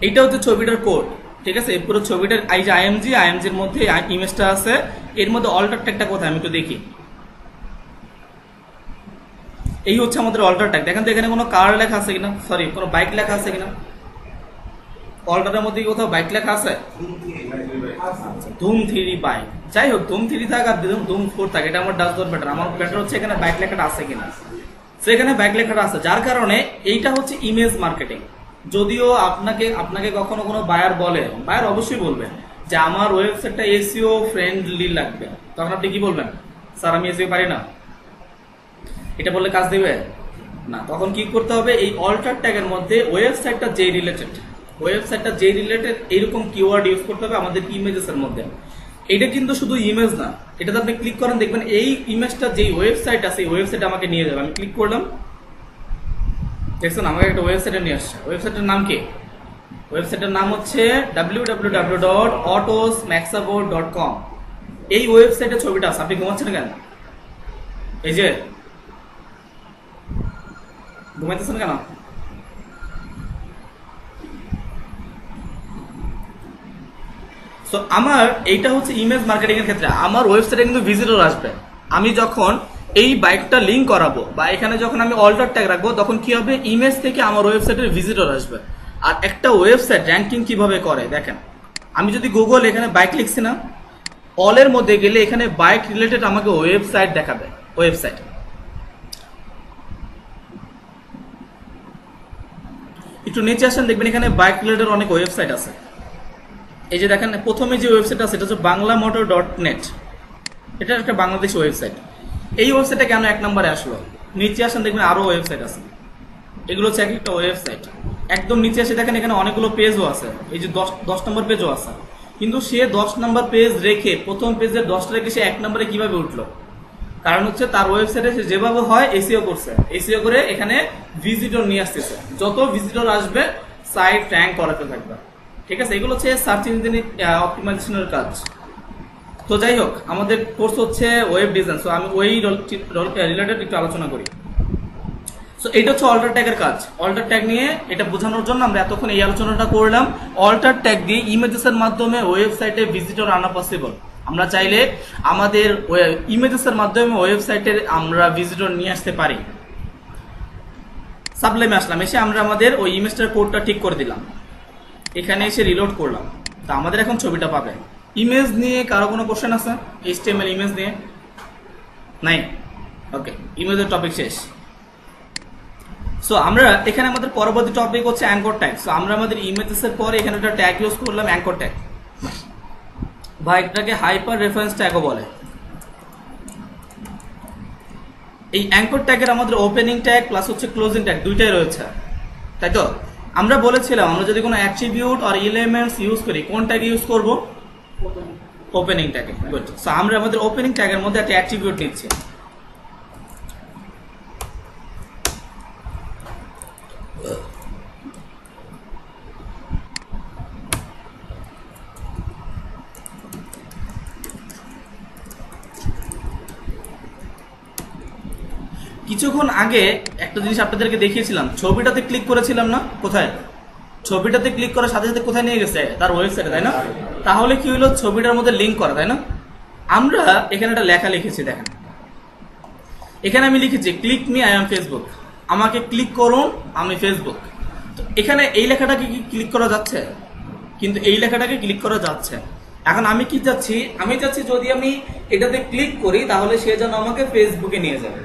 এইটা হচ্ছে ছবিটার কোড, ঠিক আছে? এই পুরো ছবিটার এই যে আইএমজির মধ্যে ইমেজটা আছে, এর মধ্যে অল্টার ট্যাগটা কোথায় আমি একটু দেখি। এই হচ্ছে আমাদের অল্টার ট্যাগ। দেখেন তো এখানে কোনো কার লেখা আছে কিনা, সরি কোনো বাইক লেখা আছে কিনা? অল্টারের মধ্যে কোথাও বাইক লেখা আছে? ধুম 3 বাইক। যাই হোক, ধুম 3 থাক আর ধুম 4 থাক, এটা আমার ডাজ নট ম্যাটার। আমার ব্যাটার হচ্ছে এখানে বাইক লেখাটা আছে কিনা। সেখানে বাইক লেখাটা আছে, যার কারণে এইটা হচ্ছে ইমেজ মার্কেটিং। যদিও আপনাকে কখনো কোনো বায়ার বলে, বায়ার অবশ্যই বলবেন যে আমার ওয়েবসাইটটা এসইও ফ্রেন্ডলি লাগবে, তখন আপনি কি বলবেন? স্যার আমি এসইও পারি না, এটা বললে কাজ দেবে না। তখন কি করতে হবে, এই অল্টার ট্যাগের মধ্যে ওয়েবসাইটটা যেই রিলেটেড এইরকম কিওয়ার্ড ইউজ করতে হবে আমাদের ইমেজেসের মধ্যে। এটা কিন্তু শুধু ইমেজ না, এটাতে আপনি ক্লিক করেন দেখবেন এই ইমেজটা যেই ওয়েবসাইট আছে এই ওয়েবসাইটে আমাকে নিয়ে যাবে। আমি ক্লিক করলাম, দেখছেন আমাকে একটা ওয়েবসাইটে নিয়ে আসছে। ওয়েবসাইটের নাম কি? ওয়েবসাইটের নাম হচ্ছে www.autosmaxabo.com। এই ওয়েবসাইটে ছবিটা আছে। আপনি ঘুমাচ্ছেন কেন? এই যে ঘুমাইতেছেন কেন? সো আমার এইটা হচ্ছে ইমেজ মার্কেটিং এর ক্ষেত্রে আমার ওয়েবসাইটে কিন্তু ভিজিটর আসবে। আমি যখন এই বাইকটা লিঙ্ক করাবো বা এখানে যখন আমি অল্টার ট্যাগ রাখবো তখন কি হবে, ইমেজ থেকে আমার ওয়েবসাইটের ভিজিটর আসবে। আর একটা ওয়েবসাইট র্যাঙ্কিং কিভাবে করে দেখেন, আমি যদি গুগল এখানে বাইক লিখছি না, অলের মধ্যে গেলে এখানে বাইক রিলেটেড আমাকে ওয়েবসাইট দেখাবে। ওয়েবসাইট একটু নিচে আসেন, দেখবেন এখানে বাইক রিলেটেড অনেক ওয়েবসাইট আছে। এই যে দেখেন প্রথমে যে ওয়েবসাইট আছে এটা হচ্ছে banglamotor.net। এটা একটা বাংলাদেশি ওয়েবসাইট। এই ওয়েবসাইটটা কেন 1 নম্বরে আসলো? নিচে আসেন, দেখবেন আরো ওয়েবসাইট আছে। এগুলো হচ্ছে এক একটা ওয়েবসাইট। একদম নিচে এসে দেখেন এখানে অনেকগুলো পেজও আছে, এই যে 10 নম্বর পেজও আছে। কিন্তু সে 10 নম্বর পেজ রেখে প্রথম পেজের 10টা রেখে সে 1 নম্বরে কিভাবে উঠলো? কারণ হচ্ছে তার ওয়েবসাইটে সে যেভাবে হয় এসইও করছে, এসইও করে এখানে ভিজিটর নিয়ে আসতেছে। যত ভিজিটর আসবে সাইট র্যাঙ্ক করাতে থাকবে। ঠিক আছে, এগুলো হচ্ছে সার্চ ইঞ্জিন অপটিমাইজেশনের কাজ। তো যাই হোক, আমাদের কোর্স হচ্ছে ওয়েব ডিজাইন, সো আমি ওই রিলেটেড একটু আলোচনা করি। সো এটা হচ্ছে অল্টার ট্যাগের কাজ। অল্টার ট্যাগ নিয়ে এটা বোঝানোর জন্য আমরা এতক্ষণ এই আলোচনাটা করলাম। অল্টার ট্যাগ দিয়ে ইমেজেসের মাধ্যমে ওয়েবসাইটে ভিজিটর আনা পসিবল। আমরা চাইলে আমাদের ইমেজেসের মাধ্যমে ওয়েবসাইটে আমরা ভিজিটর নিয়ে আসতে পারি। সাবলাইমে আসলাম, এসে আমরা আমাদের ওই ইমেজটার কোডটা ঠিক করে দিলাম, এখানে এসে রিলোড করলাম। তা আমাদের এখন ছবিটা পাবে। ইমেজ নিয়ে কারো কোনো কোশ্চেন আছে? HTML ইমেজ নিয়ে নাই? ওকে, ইমেজের টপিক শেষ। সো আমরা এখানে আমাদের পরবর্তী টপিক হচ্ছে অ্যাঙ্কর ট্যাগ। সো আমরা আমাদের ইমেজেসের পরে এখানে একটা ট্যাগ ইউজ করলাম, অ্যাঙ্কর ট্যাগ, বা এটাকে হাইপার রেফারেন্স ট্যাগও বলে। এই অ্যাঙ্কর ট্যাগের আমাদের ওপেনিং ট্যাগ প্লাস হচ্ছে ক্লোজিং ট্যাগ দুইটাই রয়েছে, তাই তো? আমরা বলেছিলাম আমরা যদি কোনো অ্যাট্রিবিউট আর এলিমেন্টস ইউজ করি কোন ট্যাগ ইউজ করব? ওপেনিং ট্যাগে। গুড। সো আমরা আমাদের ওপেনিং ট্যাগের মধ্যে একটা অ্যাট্রিবিউট নিচ্ছি। কিছুক্ষণ আগে একটা জিনিস আপনাদেরকে দেখিয়েছিলাম, ছবিটাতে ক্লিক করেছিলাম না? কোথায়? ছবিটাতে ক্লিক করার সাথে সাথে কোথায় নিয়ে গেছে? তার ওয়েবসাইটে, তাই না? তাহলে কি হলো? ছবিটার মধ্যে লিঙ্ক করা, তাই না? আমরা এখানে একটা লেখা লিখেছি, দেখেন এখানে আমি লিখেছি click me I am Facebook, আমাকে ক্লিক করুন আমি ফেসবুক। তো এখানে এই লেখাটাকে কি ক্লিক করা যাচ্ছে? কিন্তু এই লেখাটাকে ক্লিক করা যাচ্ছে। এখন আমি কি চাচ্ছি? আমি চাচ্ছি যদি আমি এটাতে ক্লিক করি তাহলে সে যেন আমাকে ফেসবুকে নিয়ে যাবে,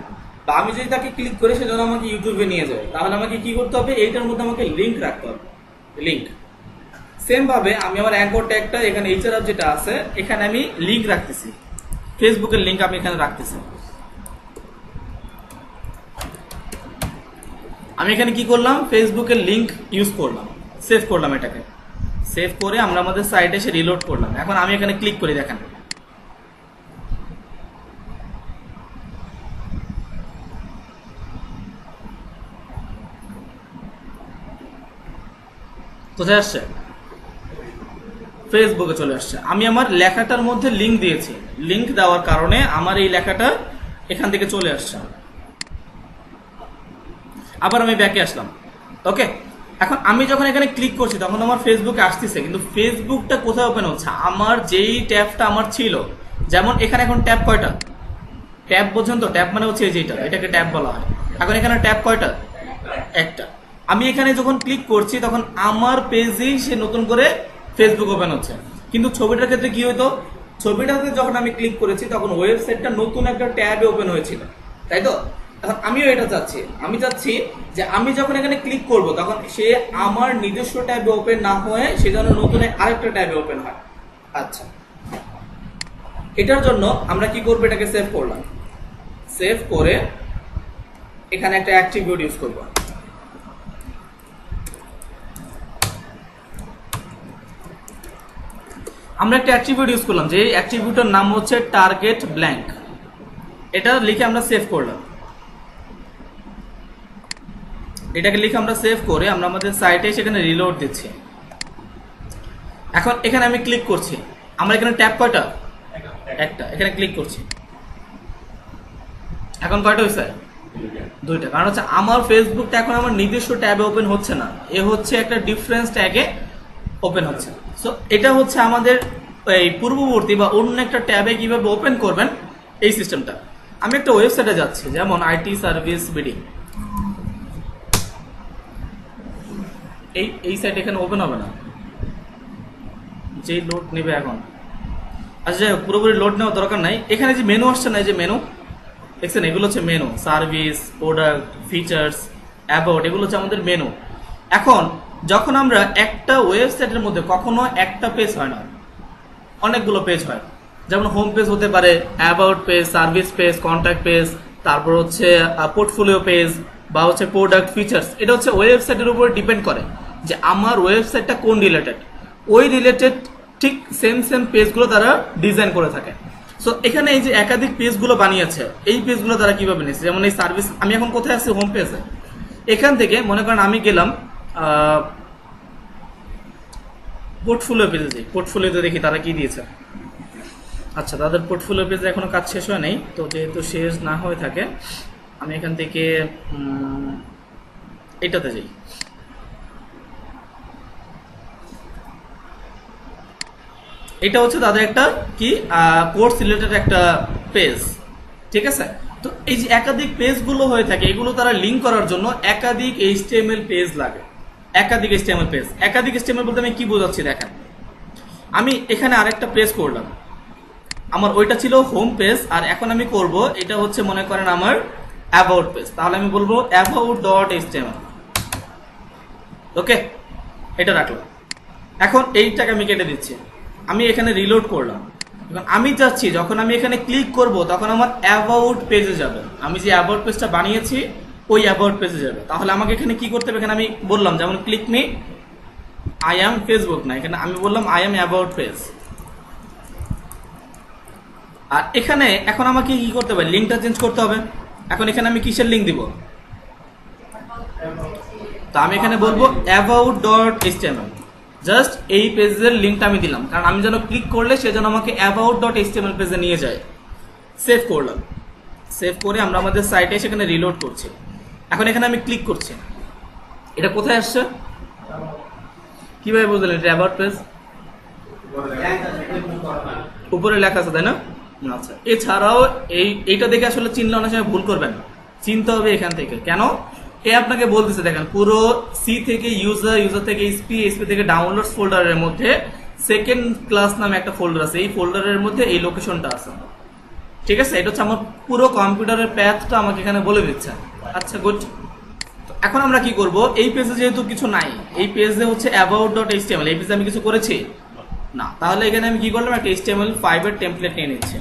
বা আমি যদি তাকে ক্লিক করি সে যেন আমাকে ইউটিউবে নিয়ে যাবে। তাহলে আমাকে কি করতে হবে? এইটার মধ্যে আমাকে লিঙ্ক রাখতে হবে, লিঙ্ক। সেম ভাবে আমি আমার অ্যাঙ্কর ট্যাগটা এখানে এইচআর যেটা আছে এখানে আমি লিঙ্ক রাখতেছি, ফেসবুকের লিঙ্ক আমি এখানে রাখতেছি। আমি এখানে কি করলাম? ফেসবুকের লিঙ্ক ইউজ করলাম, সেভ করলাম, এটাকে সেভ করে আমরা আমাদের সাইটে এসে রিলোড করলাম। এখন আমি এখানে ক্লিক করি, দেখেন কোথায় আসছে? ফেসবুকে চলে আসছে। আমি আমার লেখাটার মধ্যে লিঙ্ক দিয়েছি, লিঙ্ক দেওয়ার কারণে আমার এই লেখাটা এখান থেকে চলে আসছে। আবার আমি ব্যাকে আসলাম। ওকে, এখন আমি যখন এখানে ক্লিক করছি তখন আমার ফেসবুকে আসতেছে, কিন্তু ফেসবুকটা কোথায় ওপেন হচ্ছে? আমার যেই ট্যাবটা আমার ছিল, যেমন এখানে এখন ট্যাব কয়টা? ট্যাব বোঝেন তো? ট্যাব মানে হচ্ছে এই যেটা, এটাকে ট্যাব বলা হয়। এখন এখানে ট্যাব কয়টা? একটা। আমি এখানে যখন ক্লিক করছি তখন আমার পেজেই সে নতুন করে ফেসবুক ওপেন হচ্ছে। কিন্তু ছবিটার ক্ষেত্রে কি হতো? ছবিটাতে যখন আমি ক্লিক করেছি তখন ওয়েবসাইটটা নতুন একটা ট্যাবে ওপেন হয়েছিল, তাই তো? এখন আমিও এটা চাচ্ছি, আমি চাচ্ছি যে আমি যখন এখানে ক্লিক করব তখন সে আমার নিজস্ব ট্যাবে ওপেন না হয়ে সে যেন নতুন আরেকটা ট্যাবে ওপেন হয়। আচ্ছা, এটার জন্য আমরা কি করবো? এটাকে সেভ করলাম, সেভ করে এখানে একটা অ্যাট্রিবিউট ইউজ করব। আমরা একটা অ্যাট্রিবিউট ইউজ করলাম, যে অ্যাট্রিবিউটের নাম হচ্ছে টার্গেট ব্ল্যাঙ্ক। এটা লিখে আমরা সেভ করলাম। এটাকে লিখে আমরা সেভ করে আমরা আমাদের সাইটে সেখানে রিলোড দিচ্ছি। এখন এখানে আমি ক্লিক করছি, আমরা এখানে ট্যাব কয়টা? একটা। এখানে ক্লিক করছি, এখন কয়টা হয়েছে? দুইটা। কারণ হচ্ছে আমার ফেসবুকটা এখন আমার নিজস্ব ট্যাবে ওপেন হচ্ছে না, এ হচ্ছে একটা ডিফারেন্স ট্যাগে ওপেন হচ্ছে। সো এটা হচ্ছে আমাদের এই পূর্ববর্তী বা অন্য একটা ট্যাবে কিভাবে ওপেন করবেন এই সিস্টেমটা। আমি একটা ওয়েবসাইটে যাচ্ছি, যেমন আইটি সার্ভিস বিডি, এই সাইট এখানে ওপেন হবে না, যেই লোড নেবে এখন। আচ্ছা যাই হোক, পুরোপুরি লোড নেওয়ার দরকার নাই। এখানে যে মেনু আসছে না, এই যে মেনু দেখছেন, এগুলো হচ্ছে menu. Service, product, features, about, এগুলো হচ্ছে আমাদের মেনু। এখন যখন আমরা একটা ওয়েবসাইটের মধ্যে কখনো একটা পেজ হয় না, অনেকগুলো পেজ হয়। যেমন হোম পেজ হতে পারে, about page, service page, contact page, তারপর হচ্ছে পোর্টফোলিও পেজ বা হচ্ছে প্রোডাক্ট ফিচার্স। এটা হচ্ছে ওয়েবসাইটের উপর ডিপেন্ড করে যে আমার ওয়েবসাইটটা কোন রিলেটেড, ওই রিলেটেড ঠিক সেম পেজগুলো তারা ডিজাইন করে থাকে। সো এখানে এই যে একাধিক পেজগুলো বানিয়েছে, এই পেজগুলো তারা কিভাবে নিয়েছে, যেমন এই সার্ভিস, আমি এখন কোথায় আছি, হোম পেজে। এখান থেকে মনে করেন আমি গেলাম পোর্টফোলিও পেজে, যাই পোর্টফোলিওতে দেখি তারা কি দিয়েছে। আচ্ছা, তাদের পোর্টফোলিও পেজে এখনো কাজ শেষ হয় নাই, তো যেহেতু শেষ না হয়ে থাকে আমি এখান থেকে এটাতে যাই। এটা হচ্ছে তাদের একটা কি কোর্স রিলেটেড একটা পেজ, ঠিক আছে। তো এই যে একাধিক পেজগুলো হয়ে থাকে, এগুলো তারা লিঙ্ক করার জন্য একাধিক এইচটিএমএল পেজ লাগে। একাধিক এইচটিএমএল পেজ, একাধিক এইচটিএমএল বলতে আমি কি বোঝাচ্ছি দেখেন, আমি এখানে আরেকটা পেজ করলাম, আমার ওইটা ছিল হোম পেজ, আর এখন আমি করব এটা হচ্ছে মনে করেন আমার অ্যাবাউট পেজ। তাহলে আমি বলবো অ্যাবাউট ডট এইচটিএমএল, ওকে, এটা রাখলাম। এখন এইটাকে আমি কেটে দিচ্ছি, আমি এখানে রিলোড করলাম। এখন আমি চাচ্ছি যখন আমি এখানে ক্লিক করব তখন আমার অ্যাবাউট পেজে যাবে, আমি যে অ্যাবাউট পেজটা বানিয়েছি ওই অ্যাবাউট পেজে যাবে। তাহলে আমাকে এখানে কি করতে হবে, এখানে আমি বললাম যেমন click me, I am Facebook না, এখানে আমি বললাম আই অ্যাম অ্যাবাউট পেজ। আর এখানে এখন আমাকে কি করতে হবে, লিঙ্কটা চেঞ্জ করতে হবে। এখন এখানে আমি কিসের লিঙ্ক দিব, তো আমি এখানে বলবো অ্যাবাউট ডট এইচটিএমএল, জাস্ট এই পেজের লিঙ্কটা আমি দিলাম, কারণ আমি যেন ক্লিক করলে সে যেন আমাকে অ্যাবাউট ডট এইচটিএমএল পেজে নিয়ে যায়। সেভ করলাম, সেভ করে আমরা আমাদের সাইটে সেখানে রিলোড করছি। এখন এখানে আমি ক্লিক করছি, এটা কোথায় আসছে, কিভাবে বুঝলেন এটা অ্যাবাউট পেজ, উপরে লেখা আছে তাই না? আচ্ছা, এছাড়াও এইটা দেখে আসলে চিনলে অনেক সময় ভুল করবেন, চিনতে হবে এখান থেকে। কেন, এ আপনাকে বলতেছে দেখেন পুরো সি থেকে ইউজার, ইউজার থেকে এসপি, এসপি থেকে ডাউনলোডস ফোল্ডারের মধ্যে সেকেন্ড ক্লাস নামে একটা ফোল্ডার আছে, এই ফোল্ডারের মধ্যে এই লোকেশনটা আছে, ঠিক আছে। এটা হচ্ছে আমার পুরো কম্পিউটারের প্যাথটা আমাকে এখানে বলে দিচ্ছে। আচ্ছা গুড, এখন আমরা কি করব, এই পেজে যেহেতু কিছু নাই, এই পেজে হচ্ছে অ্যাবাউট ডট এইচটিএমএল, এই পেজে আমি কিছু করেছি না, তাহলে এখানে আমি কি করলাম, একটা HTML5 এর টেমপ্লেট নিয়ে নিচ্ছি।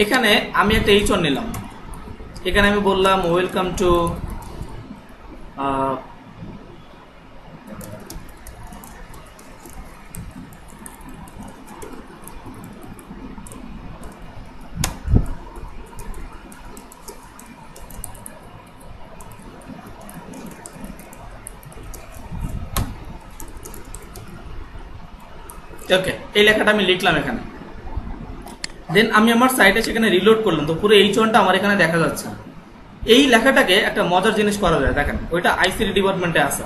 এখানে আমি একটা H1 নিলাম, এখানে আমি বললাম ওয়েলকাম টু ওকে, এই লেখাটা আমি লিখলাম এখানে। দেন আমি আমার সাইটে সেখানে রিলোড করলাম, তো পুরো H1টা আমার এখানে দেখা যাচ্ছে। এই লেখাটাকে একটা মজার জিনিস করা যায়, দেখেন ওইটা আইসিটি ডিপার্টমেন্টে আছে।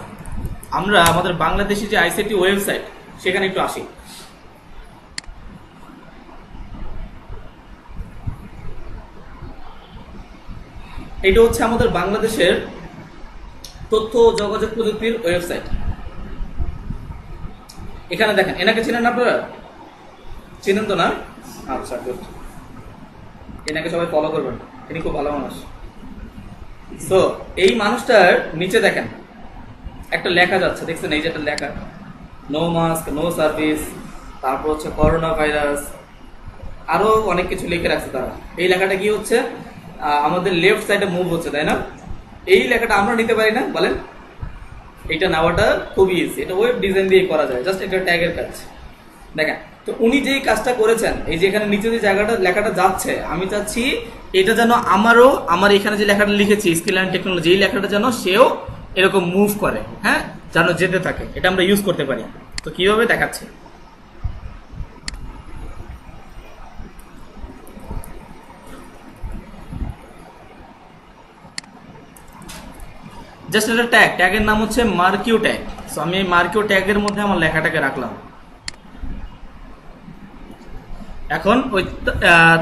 আমরা আমাদের বাংলাদেশি যে আইসিটি ওয়েবসাইট সেখানে একটু আসি। এটা হচ্ছে আমাদের বাংলাদেশের তথ্য ও যোগাযোগ প্রযুক্তির ওয়েবসাইট। এখানে দেখেন, এনাকে চেনেন আপনারা, চেনেন তো না? আচ্ছা গুড, এনাকে সবাই ফলো করবেন, তিনি খুব ভালো মানুষ। সো এই মানুষটার নিচে দেখেন একটা লেখা যাচ্ছে, দেখছেন এই যে একটা লেখা, নো মাস্ক, নো সার্ভিস, তারপর হচ্ছে করোনা ভাইরাস, আরো অনেক কিছু লিখে রাখছে তারা। এই লেখাটা কি হচ্ছে, আমাদের লেফট সাইডে মুভ হচ্ছে, তাই না? এই লেখাটা আমরা নিতে পারি না বলেন? এটা নেওয়াটা খুবই ইজি, এটা ওয়েব ডিজাইন দিয়ে করা যায়, জাস্ট একটা ট্যাগের কাজ। দেখেন, তো উনি যেই কাজটা করেছেন, এই যে এখানে নিচে যে জায়গাটা লেখাটা যাচ্ছে, আমি চাচ্ছি এটা যেন আমারও, আমার এখানে যে লেখাটা লিখেছি স্কিল অ্যান্ড টেকনোলজি, এই লেখাটা যেন সেও এরকম মুভ করে, হ্যাঁ, যেন যেতে থাকে, এটা আমরা ইউজ করতে পারি। তো কিভাবে দেখাচ্ছে, জাস্ট একটা ট্যাগ, ট্যাগের নাম হচ্ছে মার্কিউ ট্যাগ। সো আমি এই মার্কিউ ট্যাগের মধ্যে আমার লেখাটাকে রাখলাম। এখন ওই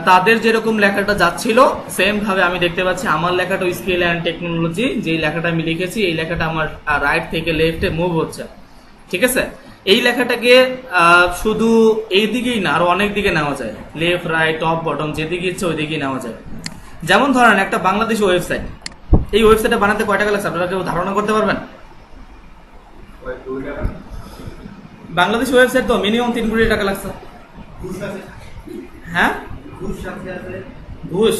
তাদের যেরকম লেখাটা যাচ্ছিল সেম ভাবে আমি দেখতে পাচ্ছি আমার লেখাটা স্কিল অ্যান্ড টেকনোলজি, যেই লেখাটা আমি লিখেছি এই লেখাটা আমার রাইট থেকে লেফটে মুভ হচ্ছে, ঠিক আছে। এই লেখাটাকে শুধু এই দিকেই না, আরো অনেক দিকে নেওয়া যায়, লেফট রাইট টপ বটম যেদিকে ইচ্ছে ওই দিকেই নেওয়া যায়। যেমন ধরেন একটা বাংলাদেশি ওয়েবসাইট, এই ওয়েবসাইটটা বানাতে কয় টাকা লাগছে আপনারা কেউ ধারণা করতে পারবেন? বাংলাদেশি ওয়েবসাইট তো মিনিমাম 3 কোটি টাকা লাগছে। হ্যাঁ, ঘুষ সাথে আছে। ঘুষ?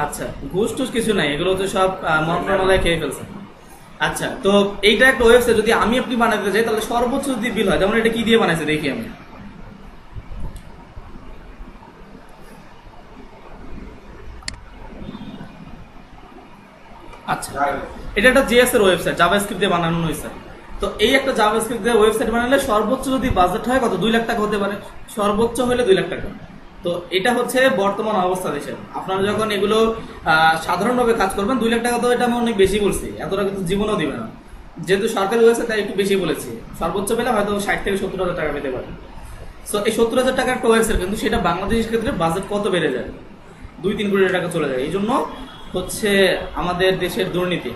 আচ্ছা, ঘুষ টুস কিছু নাই, এগুলো তো সব মন্ত্রণালয় খেয়ে ফেলছে। আচ্ছা, তো এইটা একটা ওয়েবসাইট যদি আমি আপনি বানাতে চাই তাহলে সর্বোচ্চ যদি বিল হয়, যেমন এটা কি দিয়ে বানাইছে দেখি আমি। আচ্ছা, এটা একটা জেএস এর ওয়েবসাইট, জাভাস্ক্রিপ্ট দিয়ে বানানো হয়েছে। তো এই একটা জাভাস্ক্রিপ্ট দিয়ে ওয়েবসাইট বানালে সর্বোচ্চ যদি বাজেট হয় কত, 2 লাখ টাকা হতে পারে, সর্বোচ্চ হলে 2 লাখ টাকা। তো এটা হচ্ছে বর্তমান অবস্থা দেশের। আপনারা যখন এগুলো সাধারণভাবে কাজ করবেন 2 লাখ টাকা, তো এটা আমি অনেক বেশি বলছি, এতটা কিন্তু জীবনও দিবে না। যেহেতু সরকারি ওয়েবসাইট তাই একটু বেশি বলেছি, সর্বোচ্চ পেলে হয়তো 60 থেকে 70 হাজার টাকা পেতে পারে। সো এই 70 হাজার টাকার একটা ওয়েবসাইট, কিন্তু সেটা বাংলাদেশের ক্ষেত্রে বাজেট কত বেড়ে যায়, 2-3 কোটি টাকা চলে যায়। এই জন্য হচ্ছে আমাদের দেশের দুর্নীতি।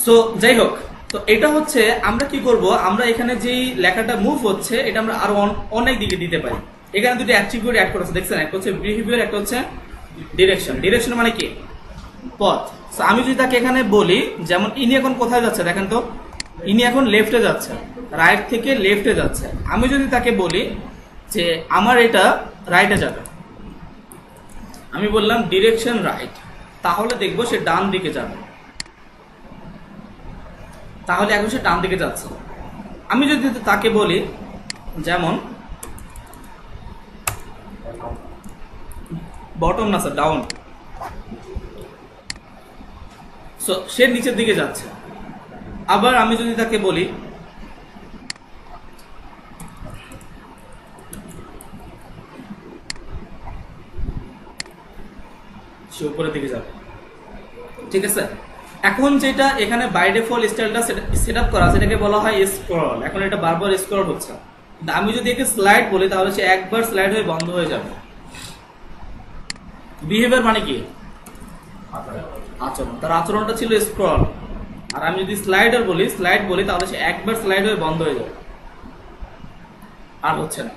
সো যাই হোক, তো এটা হচ্ছে আমরা কি করব, আমরা এখানে যেই লেখাটা মুভ হচ্ছে এটা আমরা আরো অনেক দিকে দিতে পারি। এখানে দুটো অ্যাট্রিবিউট অ্যাড করেছে, দেখছেন, একটা হচ্ছে বিহেভিয়ার, একটা হচ্ছে ডিরেকশন। ডিরেকশন মানে কি, পথ। So, আমি যদি তাকে এখানে বলি, যেমন ইনি এখন কোথায় যাচ্ছে দেখেন তো, ইনি এখন লেফটে যাচ্ছে, রাইট থেকে লেফটে যাচ্ছে। আমি যদি তাকে বলি যে আমার এটা রাইটে যাবে, আমি বললাম ডিরেকশন রাইট, তাহলে দেখবো সে ডান দিকে যাবে, তাহলে এখন সে ডান দিকে যাচ্ছে। আমি যদি তাকে বলি যেমন বটম না স্যার, ডাউন, সো সে নিচের দিকে যাচ্ছে। আবার আমি যদি তাকে বলি সে উপরের দিকে যাবে, ঠিক আছে। এখন যেটা এখানে বাই ডিফল্ট স্টাইলটা সেট আপ করা, সেটাকে বলা হয় স্ক্রল। এখন এটা বারবার স্ক্রল হচ্ছে। আমি যদি একে স্লাইড বলি তাহলে সে একবার স্লাইড হয়ে বন্ধ হয়ে যাবে। বিহেভিয়ার মানে কি, আচরণ, তার আচরণটা ছিল স্ক্রল। আর আমি যদি স্লাইড বলি তাহলে সে একবার স্লাইড হয়ে বন্ধ হয়ে যাবে, আর হচ্ছে না,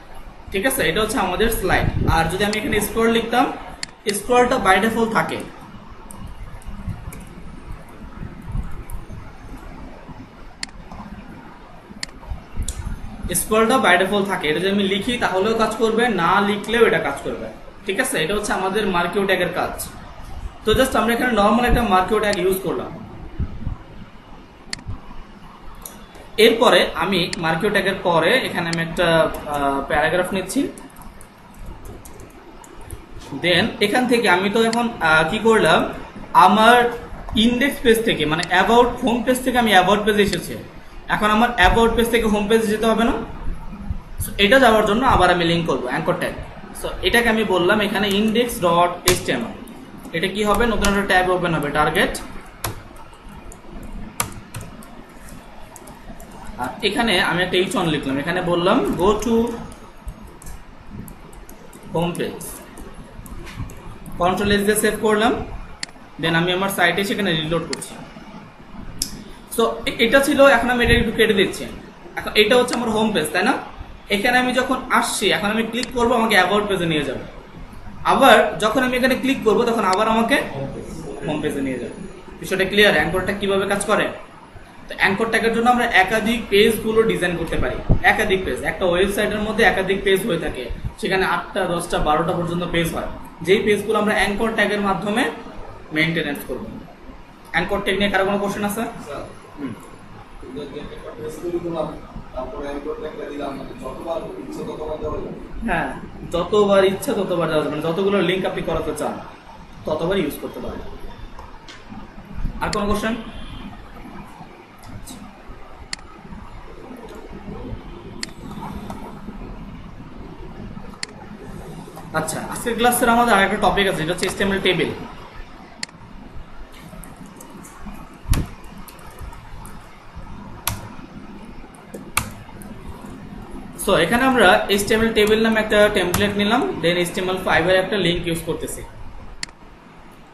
ঠিক আছে। এটা হচ্ছে আমাদের স্লাইড। আর যদি আমি এখানে স্ক্রল লিখতাম, স্ক্রলটা বাই ডিফল্ট থাকে। স্ক্রলটা বাই ডিফল্ট থাকে, এটা যদি আমি লিখি তাহলেও কাজ করবে, না লিখলেও এটা কাজ করবে, ঠিক আছে। এটা হচ্ছে আমাদের মার্কিও ট্যাগের কাজ। তো জাস্ট আমরা এখানে নর্মাল একটা মার্কিও ট্যাগ ইউজ করলাম। এরপরে আমি মার্কিও ট্যাগের পরে এখানে আমি একটা প্যারাগ্রাফ নিচ্ছি। দেন এখান থেকে আমি তো এখন কি করলাম, আমার ইন্ডেক্স পেজ থেকে মানে অ্যাবাউট হোম পেজ থেকে আমি অ্যাবাউট পেজে এসেছি। এখন আমার অ্যাবাউট পেজ থেকে হোম পেজে যেতে হবে না? এটা যাওয়ার জন্য আবার আমি লিঙ্ক করবো অ্যাঙ্কর ট্যাগ। সো এটাকে আমি বললাম এখানে ইন্ডেক্স ডট এইচটিএমএল। এটা কি হবে, নতুন একটা ট্যাব ওপেন হবে, টার্গেট। আর এখানে আমি একটা h1 লিখলাম, এখানে বললাম go to home page, control S দিয়ে সেভ করলাম। দেন আমি আমার সাইটে সেখানে রিলোড করছি। সো এটা ছিল, এখন আমি এটা একটু কেটে দিচ্ছি। এখন এটা হচ্ছে আমার হোম পেজ, তাই না? এখানে আমি যখন আসছি, এখন আমি ক্লিক করবো, আমাকে অ্যাবাউট পেজে নিয়ে যাবে। আবার যখন আমি এখানে ক্লিক করবো তখন আবার আমাকে হোম পেজে নিয়ে যাবে। বিষয়টা ক্লিয়ার? অ্যাঙ্করটা কিভাবে কাজ করে? তো অ্যাঙ্কর ট্যাগের জন্য আমরা একাধিক পেজগুলো ডিজাইন করতে পারি। একাধিক পেজ, একটা ওয়েবসাইটের মধ্যে একাধিক পেজ হয়ে থাকে, সেখানে 8টা 10টা 12টা পর্যন্ত পেজ হয়, যেই পেজগুলো আমরা অ্যাঙ্কর ট্যাগের মাধ্যমে মেনটেনেন্স করব। অ্যাঙ্কর ট্যাগ নিয়ে কারো কোনো কোশ্চেন আছে? হ্যাঁ, যতবার ইচ্ছা ততবার দেওয়া যাবে, মানে যতগুলো লিঙ্ক আপনি করাতে চান ততবার ইউজ করতে পারেন। আর কোনো কোশ্চেন? আচ্ছা, আজকের ক্লাসের আমাদের আরেকটা টপিক আছে, যেটা হচ্ছে HTML টেবিল। সো এখানে আমরা HTML টেবিল নামে একটা টেমপ্লেট নিলাম, দেন HTML5 এর একটা লিঙ্ক ইউজ করতেছি।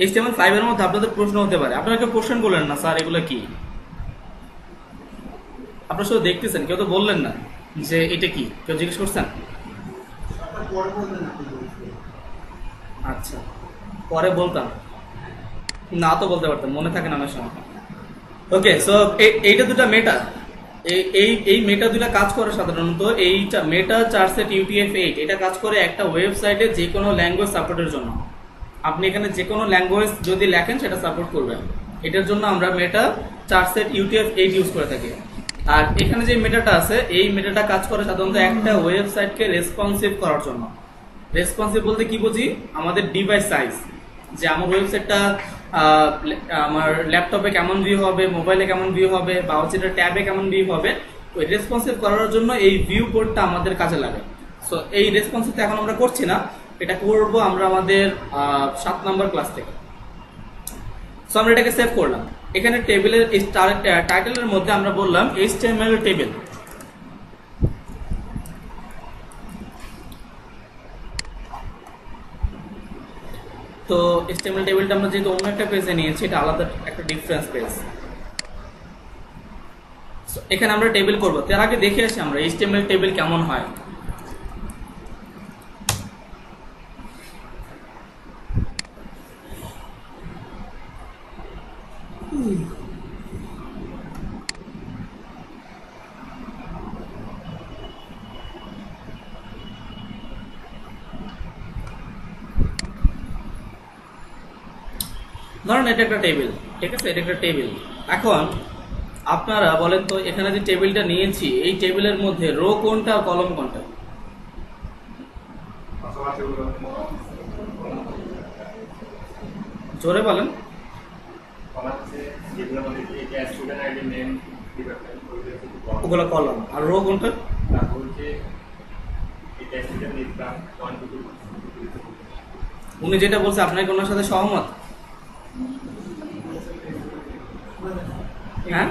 HTML5 এর মধ্যে আপনাদের প্রশ্ন হতে পারে, আপনারা কেউ কোশ্চেন বললেন না স্যার এগুলো কি? আপনারা শুধু দেখতেছেন, কেউ তো বললেন না যে এটা কি, কেউ জিজ্ঞেস করছেন? আচ্ছা, পরে বলতাম না, তো বলতে পারতাম, মনে থাকে না অনেক সময়। ওকে, সো এইটা দুটো মেটা, এই এই এই মেটা দুটা কাজ করে সাধারণত এইটা মেটা চার্টসেট UTF-8 এটা কাজ করে একটা ওয়েবসাইটে যে কোনো ল্যাঙ্গুয়েজ সাপোর্টের জন্য। আপনি এখানে যে কোনো ল্যাঙ্গুয়েজ যদি লেখেন সেটা সাপোর্ট করবে। এটার জন্য আমরা মেটা চার্টসেট UTF-8 ইউজ করে থাকি। আর এখানে যে মেটাটা আছে এই মেটাটা কাজ করে সাধারণত একটা ওয়েবসাইটকে রেসপন্সিভ করার জন্য। রেসপন্সিভ বলতে কি বুঝি, আমাদের ডিভাইস সাইজ, যে আমার ওয়েবসাইটটা আমার ল্যাপটপে কেমন ভিউ হবে, মোবাইলে কেমন ভিউ হবে, বা হচ্ছে এটা ট্যাবে কেমন ভিউ হবে, ওই রেসপন্সিভ করার জন্য এই ভিউ কোডটা আমাদের কাজে লাগে। সো এই রেসপন্সিভটা এখন আমরা করছি না, এটা করব আমরা আমাদের 7 নম্বর ক্লাস থেকে। সো আমরা এটাকে সেভ করলাম। এখানে টেবিলের টাইটেলের মধ্যে আমরা বললাম HTML টেবিল। তো HTML টেবিলটা আমরা যেহেতু অন্য একটা পেজে নিয়েছি, এটা আলাদা একটা ডিফারেন্স পেজ। এখানে আমরা টেবিল করব, তার আগে দেখে আসি আমরা HTML টেবিল কেমন হয়। ধরেন এটা একটা টেবিল, ঠিক আছে, এটা একটা টেবিল। এখন আপনারা বলেন তো এখানে যে টেবিলটা নিয়েছি এই টেবিলের মধ্যে রো কোনটা আর কলম কোনটা? জোরে বলেন। ওগুলো কলম, আর রো কোনটা? উনি যেটা বলছে আপনার কি ওনার সাথে সহমত? হ্যাঁ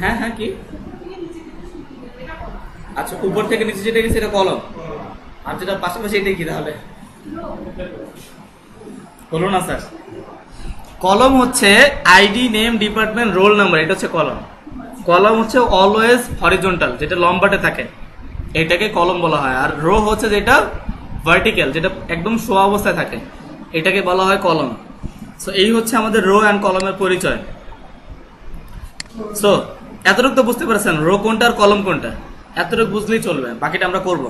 হ্যাঁ হ্যাঁ কি আচ্ছা, উপর থেকে নিচে যেটা গেছে এটা কলম, আর যেটা পাশাপাশি এটাই কি তাহলে? হলো না স্যার। কলম হচ্ছে ID, name, department, roll number, এটা হচ্ছে কলম। কলম হচ্ছে অলওয়েজ হরিজন্টাল, যেটা লম্বাটে থাকে, এটাকে কলম বলা হয়। আর রো হচ্ছে যেটা ভার্টিক্যাল, যেটা একদম শোয়া অবস্থায় থাকে, এটাকে বলা হয় কলম। সো এই হচ্ছে আমাদের রো অ্যান্ড কলমের পরিচয়। সো এতটুকু তো বুঝতে পারছেন রো কোনটা আর কলম কোনটা, এতটুকু বুঝলেই চলবে, বাকিটা আমরা করব।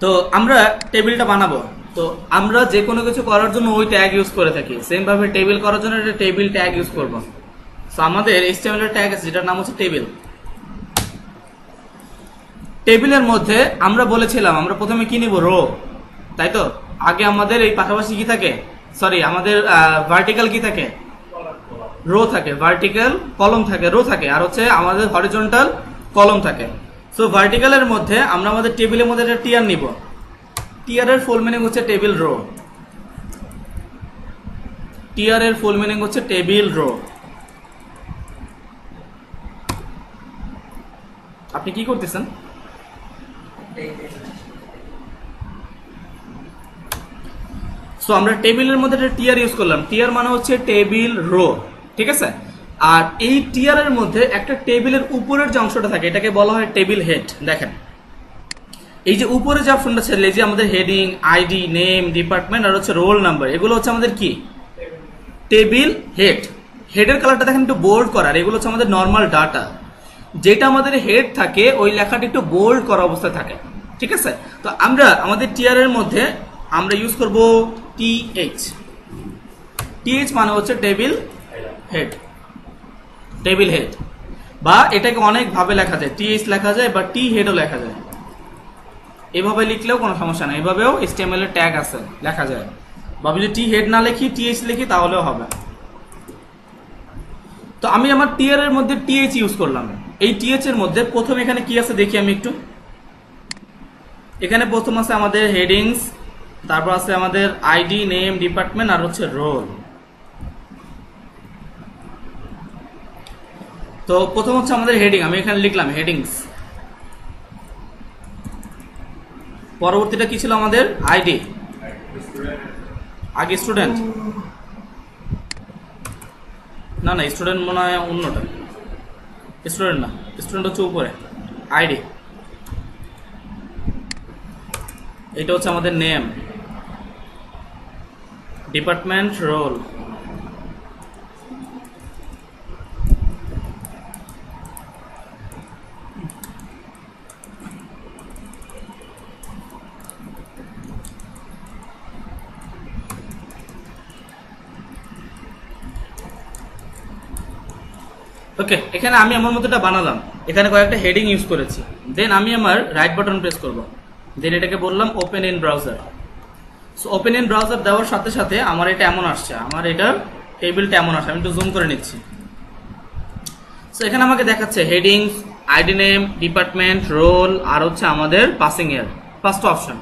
তো আমরা টেবিলটা বানাবো, তো আমরা যে কোনো কিছু করার জন্য ওই ট্যাগ ইউজ করে থাকি। সেম ভাবে টেবিল করার জন্য একটা টেবিল ট্যাগ ইউজ করব। সো আমাদের HTML এর ট্যাগ আছে যেটার নাম হচ্ছে টেবিল। টেবিলের মধ্যে আমরা বলেছিলাম আমরা প্রথমে কি নিব, রো, তাই তো? আগে আমাদের এই পাশাপাশি কি থাকে, সরি আমাদের ভার্টিক্যাল কি থাকে, রো থাকে, ভার্টিক্যাল কলম থাকে, রো থাকে, আর হচ্ছে আমাদের হরিজন্টাল কলম থাকে। সো ভার্টিক্যালের মধ্যে আমরা আমাদের টেবিলের মধ্যে একটা টিয়ার নিব। টিয়ারের ফুল মিনিং হচ্ছে টেবিল রো। টিয়ারের ফুল মিনিং হচ্ছে টেবিল রো। আপনি কি করতেছেন? সো আমরা টেবিলের মধ্যে একটা টিয়ার ইউজ করলাম। টিয়ার মানে হচ্ছে টেবিল রো, ঠিক আছে। আর এই টিয়ারের মধ্যে একটা টেবিলের উপরের যে অংশটা থাকে এটাকে বলা হয় টেবিল হেড। দেখেন এই যে উপরে যে অপশনটা ছিল, এই যে আমাদের হেডিং, আইডি, নেম, ডিপার্টমেন্ট আর হচ্ছে রোল নাম্বার, এগুলো হচ্ছে আমাদের কি, টেবিল হেড। হেডের কালারটা দেখেন একটু বোল্ড করা, আর এগুলো হচ্ছে আমাদের নর্মাল ডাটা। যেটা আমাদের হেড থাকে ওই লেখাটা একটু বোল্ড করা অবস্থায় থাকে, ঠিক আছে। তো আমরা আমাদের টিয়ারের মধ্যে আমরা ইউজ করব টিএইচ। টিএইচ মানে হচ্ছে টেবিল হেড, টেবিল হেড। বা এটাকে অনেক ভাবে লেখা যায়, টিএইচ লেখা যায় বা টি হেডও লেখা যায়। এভাবে লিখলেও কোনো সমস্যা নেই, এভাবেও HTML এর ট্যাগ আছে, লেখা যায়। বা যদি টি হেড না লিখি টিএইচ লিখি তাহলেও হবে। তো আমি আমার টিয়ার এর মধ্যে টিএইচ ইউজ করলাম। এই টিএইচ এর মধ্যে প্রথম এখানে কি আছে দেখি আমি একটু। এখানে প্রথম আছে আমাদের হেডিংস, তারপর আছে আমাদের আইডি, নেম, ডিপার্টমেন্ট আর হচ্ছে রোল। তো প্রথম হচ্ছে আমাদের হেডিং, আমি এখানে লিখলাম হেডিংস। পরবর্তীটা কি ছিল আমাদের, আইডি, আগে স্টুডেন্ট, না না স্টুডেন্ট মনে হয় অন্যটা, স্টুডেন্ট না, স্টুডেন্ট হচ্ছে উপরে, আইডি। এটা হচ্ছে আমাদের নেম, ডিপার্টমেন্ট, রোল। ওকে, এখানে আমি আমার মতো এটা বানালাম, এখানে কয়েকটা হেডিং ইউজ করেছি। দেন আমি আমার রাইট বাটন প্রেস করব, দেন এটাকে বললাম open in browser. So open in browser দেওয়ার সাথে সাথে আমার এটা এমন আসছে, আমার এটার টেবিলটা এমন আসছে। আমি একটু জুম করে নিচ্ছি। সো এখানে আমাকে দেখাচ্ছে headings, ID name, department, roll, আর হচ্ছে আমাদের পাসিং ইয়ার, পাঁচটা অপশন।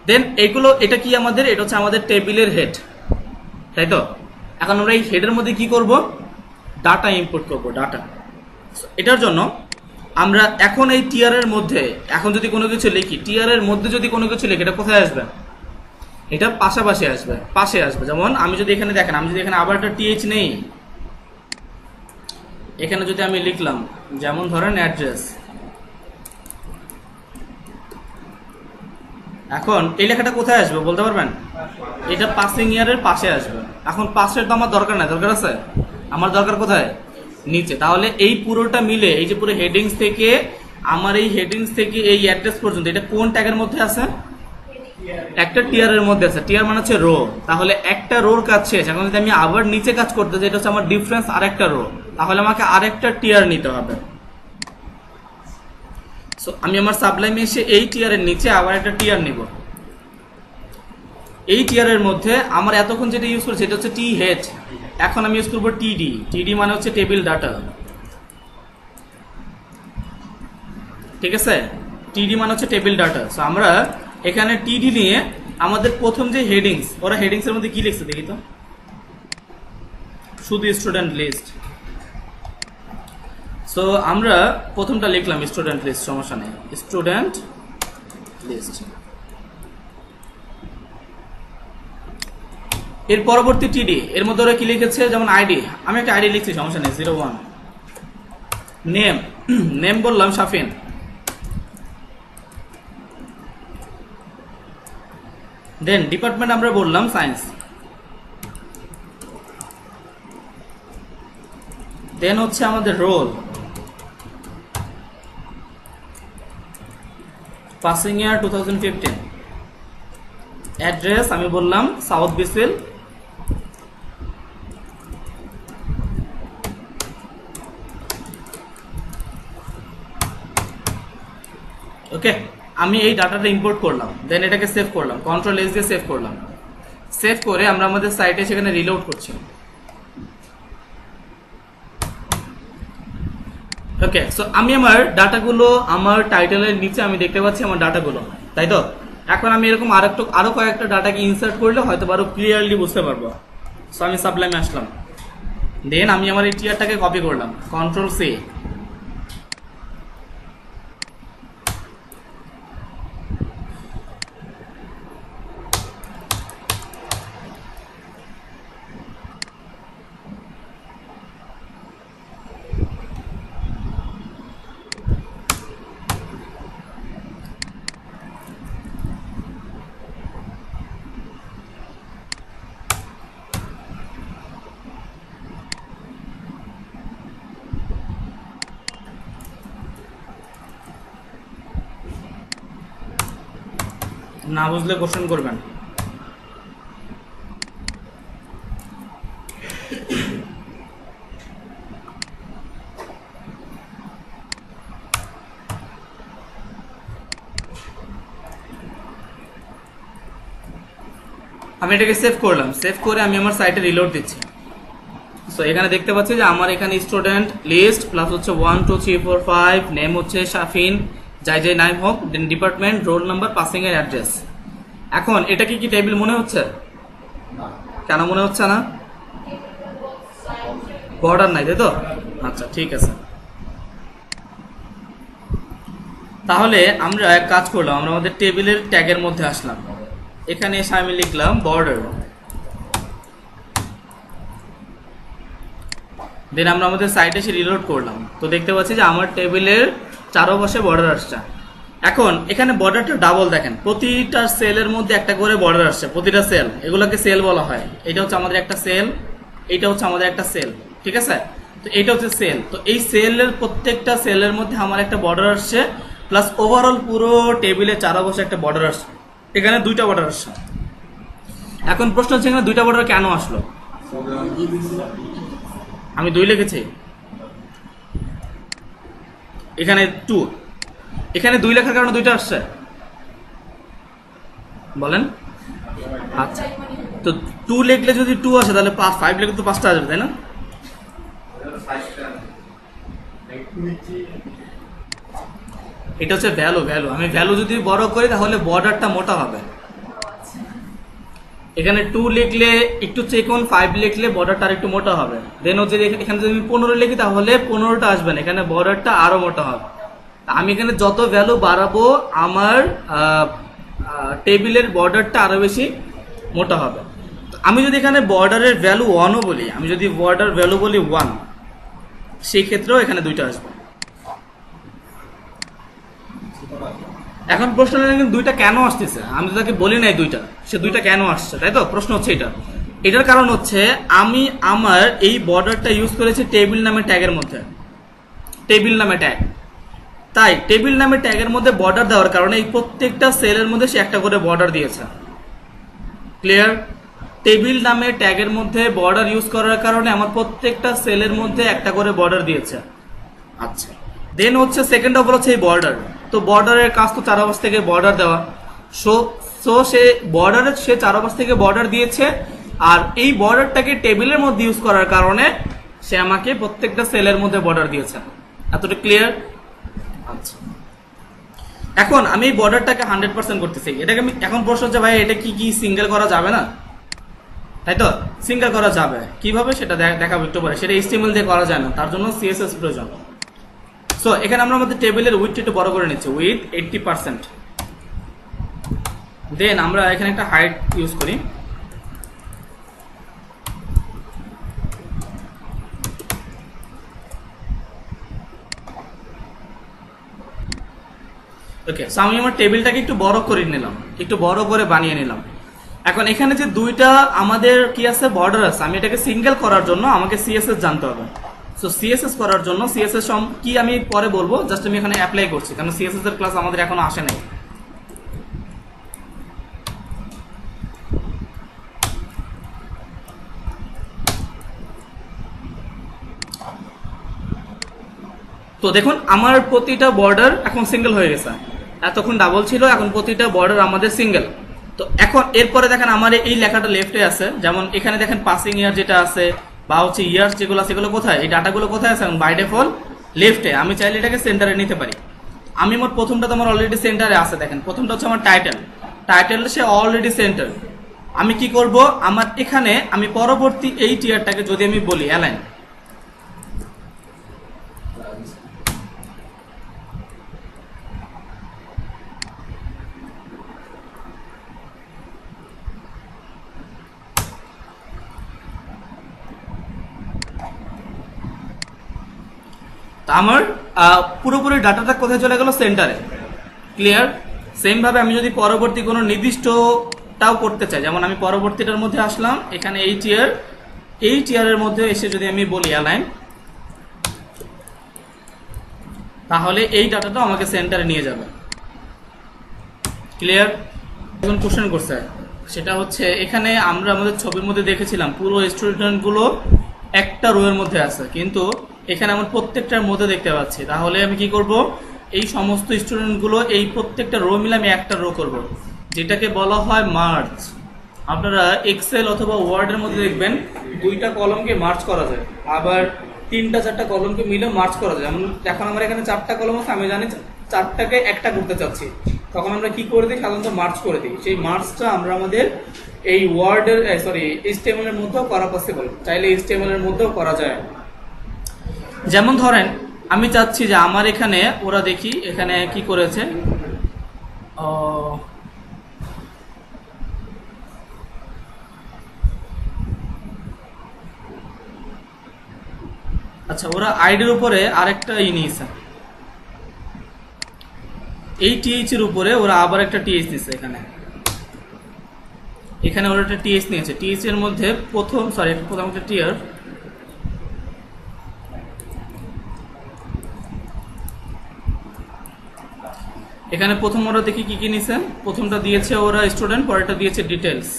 দেন এগুলো, এটা কি আমাদের, এটা হচ্ছে আমাদের টেবিলের হেড, তাই তো? এখন আমরা এই হেডের মধ্যে কি করব, ডাটা ইম্পোর্ট করব, ডাটা। এটার জন্য আমরা এখন এই টিআরের মধ্যে এখন যদি কোনো কিছু লিখি, টিআরের মধ্যে যদি কোনো কিছু লিখি, এটা কোথায় আসবে? এটা পাশাপাশি আসবে, পাশে আসবে। যেমন আমি যদি এখানে দেখেন, আমি যদি এখানে আবার একটা টিএইচ নেই, এখানে যদি আমি লিখলাম, যেমন ধরেন অ্যাড্রেস, এখন এই লেখাটা কোথায় আসবে বলতে পারবেন? এটা পাসিং ইয়ারের পাশে আসবে। এখন পাশের তো আমার দরকার নাই, দরকার আছে? আমার দরকার কোথায়? নিচে। তাহলে এই পুরোটা মিলে, এই যে পুরো হেডিংস থেকে, আমার এই হেডিংস থেকে এই অ্যাড্রেস পর্যন্ত, এটা কোন ট্যাগের মধ্যে আছে? একটা টিয়ারের মধ্যে আছে। টিয়ার মানে হচ্ছে রো। তাহলে একটা রোর কাজ শেষ। এখন যদি আমি আবার নিচে কাজ করতে চাই, এটা হচ্ছে আমার ডিফারেন্স আরেকটা রো, তাহলে আমাকে আরেকটা টিয়ার নিতে হবে। সো আমি আমার সাবলাইমে এসে এই টিয়ারের নিচে আবার একটা টিয়ার নিব। এই টিয়ারের মধ্যে আমার এতক্ষণ যেটা ইউজ করছি, এটা হচ্ছে টি হেড। এখন আমি ইউজ করবো টিডি। টিডি মানে হচ্ছে টেবিল ডাটা, ঠিক আছে? টিডি মানে হচ্ছে টেবিল ডাটা। সো আমরা এখানে টিডি নিয়ে আমাদের প্রথম যে হেডিংস, ওরা হেডিংস এর মধ্যে কি লিখছে দেখি তো, শুধু স্টুডেন্ট লিস্ট। সো আমরা প্রথমটা লিখলাম স্টুডেন্ট লিস্ট, সমস্যা নেই, স্টুডেন্ট লিস্ট। এর পরবর্তী টিডি, এর মধ্যে ওরা কি লিখেছে, যেমন আইডি, আমি একটা আইডি লিখছি, সমস্যা নেই, 01। নেম, নেম বললাম শাফিন। দেন ডিপার্টমেন্ট আমরা বললাম সায়েন্স। দেন হচ্ছে আমাদের রোল, পাসিং ইয়ার 2015। অ্যাড্রেস আমি বললাম সাউথ বিসিল। ওকে, আমি এই ডাটাটা ইম্পোর্ট করলাম, দেন এটাকে সেভ করলাম, কন্ট্রোল এস দিয়ে সেভ করলাম। সেভ করে আমরা আমাদের সাইটে সেখানে রিলোড করছি। ওকে, সো আমি আমার ডাটাগুলো, আমার টাইটেলের নিচে আমি দেখতে পাচ্ছি আমার ডাটাগুলো, তাই তো? এখন আমি এরকম আরো কয়েকটা ডাটাকে ইনসার্ট করলে হয়তো আরো ক্লিয়ারলি বুঝতে পারবো। সো আমি সাবলাইমে আসলাম, দেন আমি আমার এই টিয়ারটাকে কপি করলাম, কন্ট্রোল সি। না বুঝলে কোশ্চেন করবেন। আমি এটাকে সেভ করলাম, সেভ করে আমি আমার সাইটে রিলোড দিচ্ছি। সো এখানে দেখতে পাচ্ছি যে আমার এখানে স্টুডেন্ট লিস্ট প্লাস হচ্ছে 1 2 3 4 5, নেম হচ্ছে শাফিন, যাই যাই নাম হোক, দেন ডিপার্টমেন্ট, রোল নাম্বার, পাসিং এর অ্যাড্রেস। এখন এটা কি টেবিল মনে হচ্ছে? কেন মনে হচ্ছে না? বর্ডার নাই, তাই তো? আচ্ছা, ঠিক আছে। তাহলে আমরা এক কাজ করলাম, আমরা আমাদের টেবিলের ট্যাগের মধ্যে আসলাম, এখানে এসে আমি লিখলাম বর্ডার। দেন আমরা আমাদের সাইটে এসে রিলোড করলাম, তো দেখতে পাচ্ছি যে আমার টেবিলের চারপাশে বর্ডার আসছে। এখন এখানে বর্ডারটা ডাবল, দেখেন প্রতিটা সেলের মধ্যে একটা করে বর্ডার আসছে, প্রতিটা সেল, এগুলোকে সেল বলা হয়। এটা হচ্ছে আমাদের একটা সেল, এটা হচ্ছে আমাদের একটা সেল, ঠিক আছে? তো এটা হচ্ছে সেল। তো এই সেলের প্রত্যেকটা সেলের মধ্যে আমার একটা বর্ডার আসছে, প্লাস ওভারঅল পুরো টেবিলের চারপাশে একটা বর্ডার আসছে। এখানে দুইটা বর্ডার আসছে। এখন প্রশ্ন হচ্ছে এখানে দুইটা বর্ডার কেন আসলো? আমি 2 লিখেছি, এখানে 2, এখানে 2 লেখার কারণে 2টা আসছে বলেন। আচ্ছা, তো 2 লিখলে যদি 2 আসে তাহলে 5 লিখলে তো 5টা আসবে, তাই না? এটা হচ্ছে ভ্যালু। আমি ভ্যালু যদি বড় করি তাহলে বর্ডারটা মোটা হবে। এখানে 2 লিখলে একটু চেকন, 5 লিখলে বর্ডারটা আর একটু মোটা হবে। দেন হচ্ছে এখানে যদি আমি 15 লিখি তাহলে 15টা আসবে না, এখানে বর্ডারটা আরো মোটা হবে। আমি এখানে যত ভ্যালু বাড়াবো আমার টেবিলের বর্ডারটা আরো বেশি মোটা হবে। আমি যদি এখানে বর্ডারের ভ্যালু 1ও বলি, আমি যদি বর্ডার ভ্যালু বলি 1, সেই ক্ষেত্রেও এখানে 2টা আসবে। এখন প্রশ্ন কিন্তু 2টা কেন আসতেছে, আমি তো তাকে বলি নাই 2টা, সে 2টা কেন আসছে, তাই তো? প্রশ্ন হচ্ছে এটা। এটার কারণ হচ্ছে আমি আমার এই বর্ডারটা ইউজ করেছি টেবিল নামে ট্যাগের মধ্যে, টেবিল নামে ট্যাগ। তাই টেবিল নামে ট্যাগের মধ্যে বর্ডার দেওয়ার কারণে এই প্রত্যেকটা সেলের মধ্যে সে একটা করে বর্ডার দিয়েছে। ক্লিয়ার? টেবিল নামে ট্যাগের মধ্যে বর্ডার ইউজ করার কারণে আমার প্রত্যেকটা সেলের মধ্যে একটা করে বর্ডার দিয়েছে। আচ্ছা, দেন হচ্ছে সেকেন্ড অফ অল হচ্ছে এই বর্ডার। তো বর্ডারের কাজ তো চারপাশ থেকে বর্ডার দেওয়া। সো সে বর্ডারের সে চারপাশ থেকে বর্ডার দিয়েছে, আর এই বর্ডারটাকে টেবিলের মধ্যে ইউজ করার কারণে সে আমাকে প্রত্যেকটা সেলের মধ্যে বর্ডার দিয়েছে। এতটা ক্লিয়ার? আচ্ছা, এখন আমি এই বর্ডারটাকে 100% করতে চাই। এটাকে আমি এখন প্রশ্ন হচ্ছে ভাই এটা কি সিঙ্গেল করা যাবে না, তাই তো? সিঙ্গেল করা যাবে, কিভাবে সেটা দেখাবো একটু পরে। সেটা HTML দিয়ে করা যায় না, তার জন্য CSS প্রয়োজন। সো এখানে আমরা আমাদের টেবিলের উইথ একটু বড় করে নিচ্ছি, উইথ 80%। দেন আমরা এখানে একটা হাইট ইউজ করি। ওকে, সো আমি আমার টেবিলটাকে একটু বড় করে নিলাম, একটু বড় করে বানিয়ে নিলাম। এখন এখানে যে 2টা আমাদের কি আছে, বর্ডার আছে, আমি এটাকে সিঙ্গেল করার জন্য আমাকে CSS জানতে হবে। সো CSS করার জন্য CSS কি আমি পরে বলবো, জাস্ট আমি এখানে অ্যাপ্লাই করছি, কারণ CSS এর ক্লাস আমাদের এখনো আসে নাই। তো দেখুন আমার প্রতিটা বর্ডার এখন সিঙ্গেল হয়ে গেছে, এতক্ষণ ডাবল ছিল, এখন প্রতিটা বর্ডার আমাদের সিঙ্গেল। তো এখন এরপরে দেখেন আমার এই লেখাটা লেফটে আছে, যেমন এখানে দেখেন পাসিং ইয়ার যেটা আছে বা হচ্ছে ইয়ার্স যেগুলো আছে সেগুলো কোথায়, এই ডাটাগুলো কোথায় আছে? বাই ডিফল্ট লেফটে। আমি চাইলে এটাকে সেন্টারে নিতে পারি। আমি মোট প্রথমটা তো আমার অলরেডি সেন্টারে আছে, দেখেন প্রথমটা হচ্ছে আমার টাইটেল সে অলরেডি সেন্টার। আমি কি করব, আমার এখানে আমি পরবর্তী এই টিয়ারটাকে যদি আমি বলি অ্যালাইন, আমার পুরোপুরি ডাটাটা কোথায় চলে গেল, সেন্টারে। ক্লিয়ার? সেম ভাবে আমি যদি পরবর্তী কোনো নির্দিষ্টটাও করতে চাই, যেমন আমি পরবর্তীটার মধ্যে আসলাম, এখানে এই টিয়ারের মধ্যে এসে যদি আমি বলি অ্যালাইন, তাহলে এই ডাটাটা আমাকে সেন্টারে নিয়ে যাবে। ক্লিয়ার? এখন কোশ্চেন করছে, সেটা হচ্ছে এখানে আমরা আমাদের ছবির মধ্যে দেখেছিলাম পুরো স্টুডেন্টগুলো একটা রো এর মধ্যে আছে, কিন্তু এখানে আমরা প্রত্যেকটার মধ্যে দেখতে পাচ্ছি। তাহলে আমি কি করব, এই সমস্ত স্টুডেন্টগুলো এই প্রত্যেকটা রো মিলে আমি একটা রো করব, যেটাকে বলা হয় মার্জ। আপনারা এক্সেল অথবা ওয়ার্ডের মধ্যে দেখবেন 2টা কলমকে মার্জ করা যায়, আবার 3টা-4টা কলমকে মিলে মার্জ করা যায়। যেমন এখন আমার এখানে 4টা কলম আছে, আমি জানি 4টাকে একটা করতে চাচ্ছি, তখন আমরা কি করে দিই, সাধারণত মার্জ করে দিই। সেই মার্জটা আমরা আমাদের এই ওয়ার্ডের HTML এর মধ্যেও করা পসিবল, চাইলে HTML এর মধ্যেও করা যায়। যেমন ধরেন আমি চাচ্ছি যে আমার এখানে ওরা দেখি এখানে কি করেছে, আচ্ছা ওরা আইডির উপরে আরেকটা নিয়েছে, এই TH এর উপরে ওরা আবার একটা TH নিয়েছে। এখানে ওরা একটা TH নিয়েছে, TH এর মধ্যে প্রথম একটা টিয়ার, এখানে প্রথম ওরা দেখি কি নিয়েছে। প্রথমটা দিয়েছে ওরা স্টুডেন্ট, পরেরটা দিয়েছে ডিটেলস।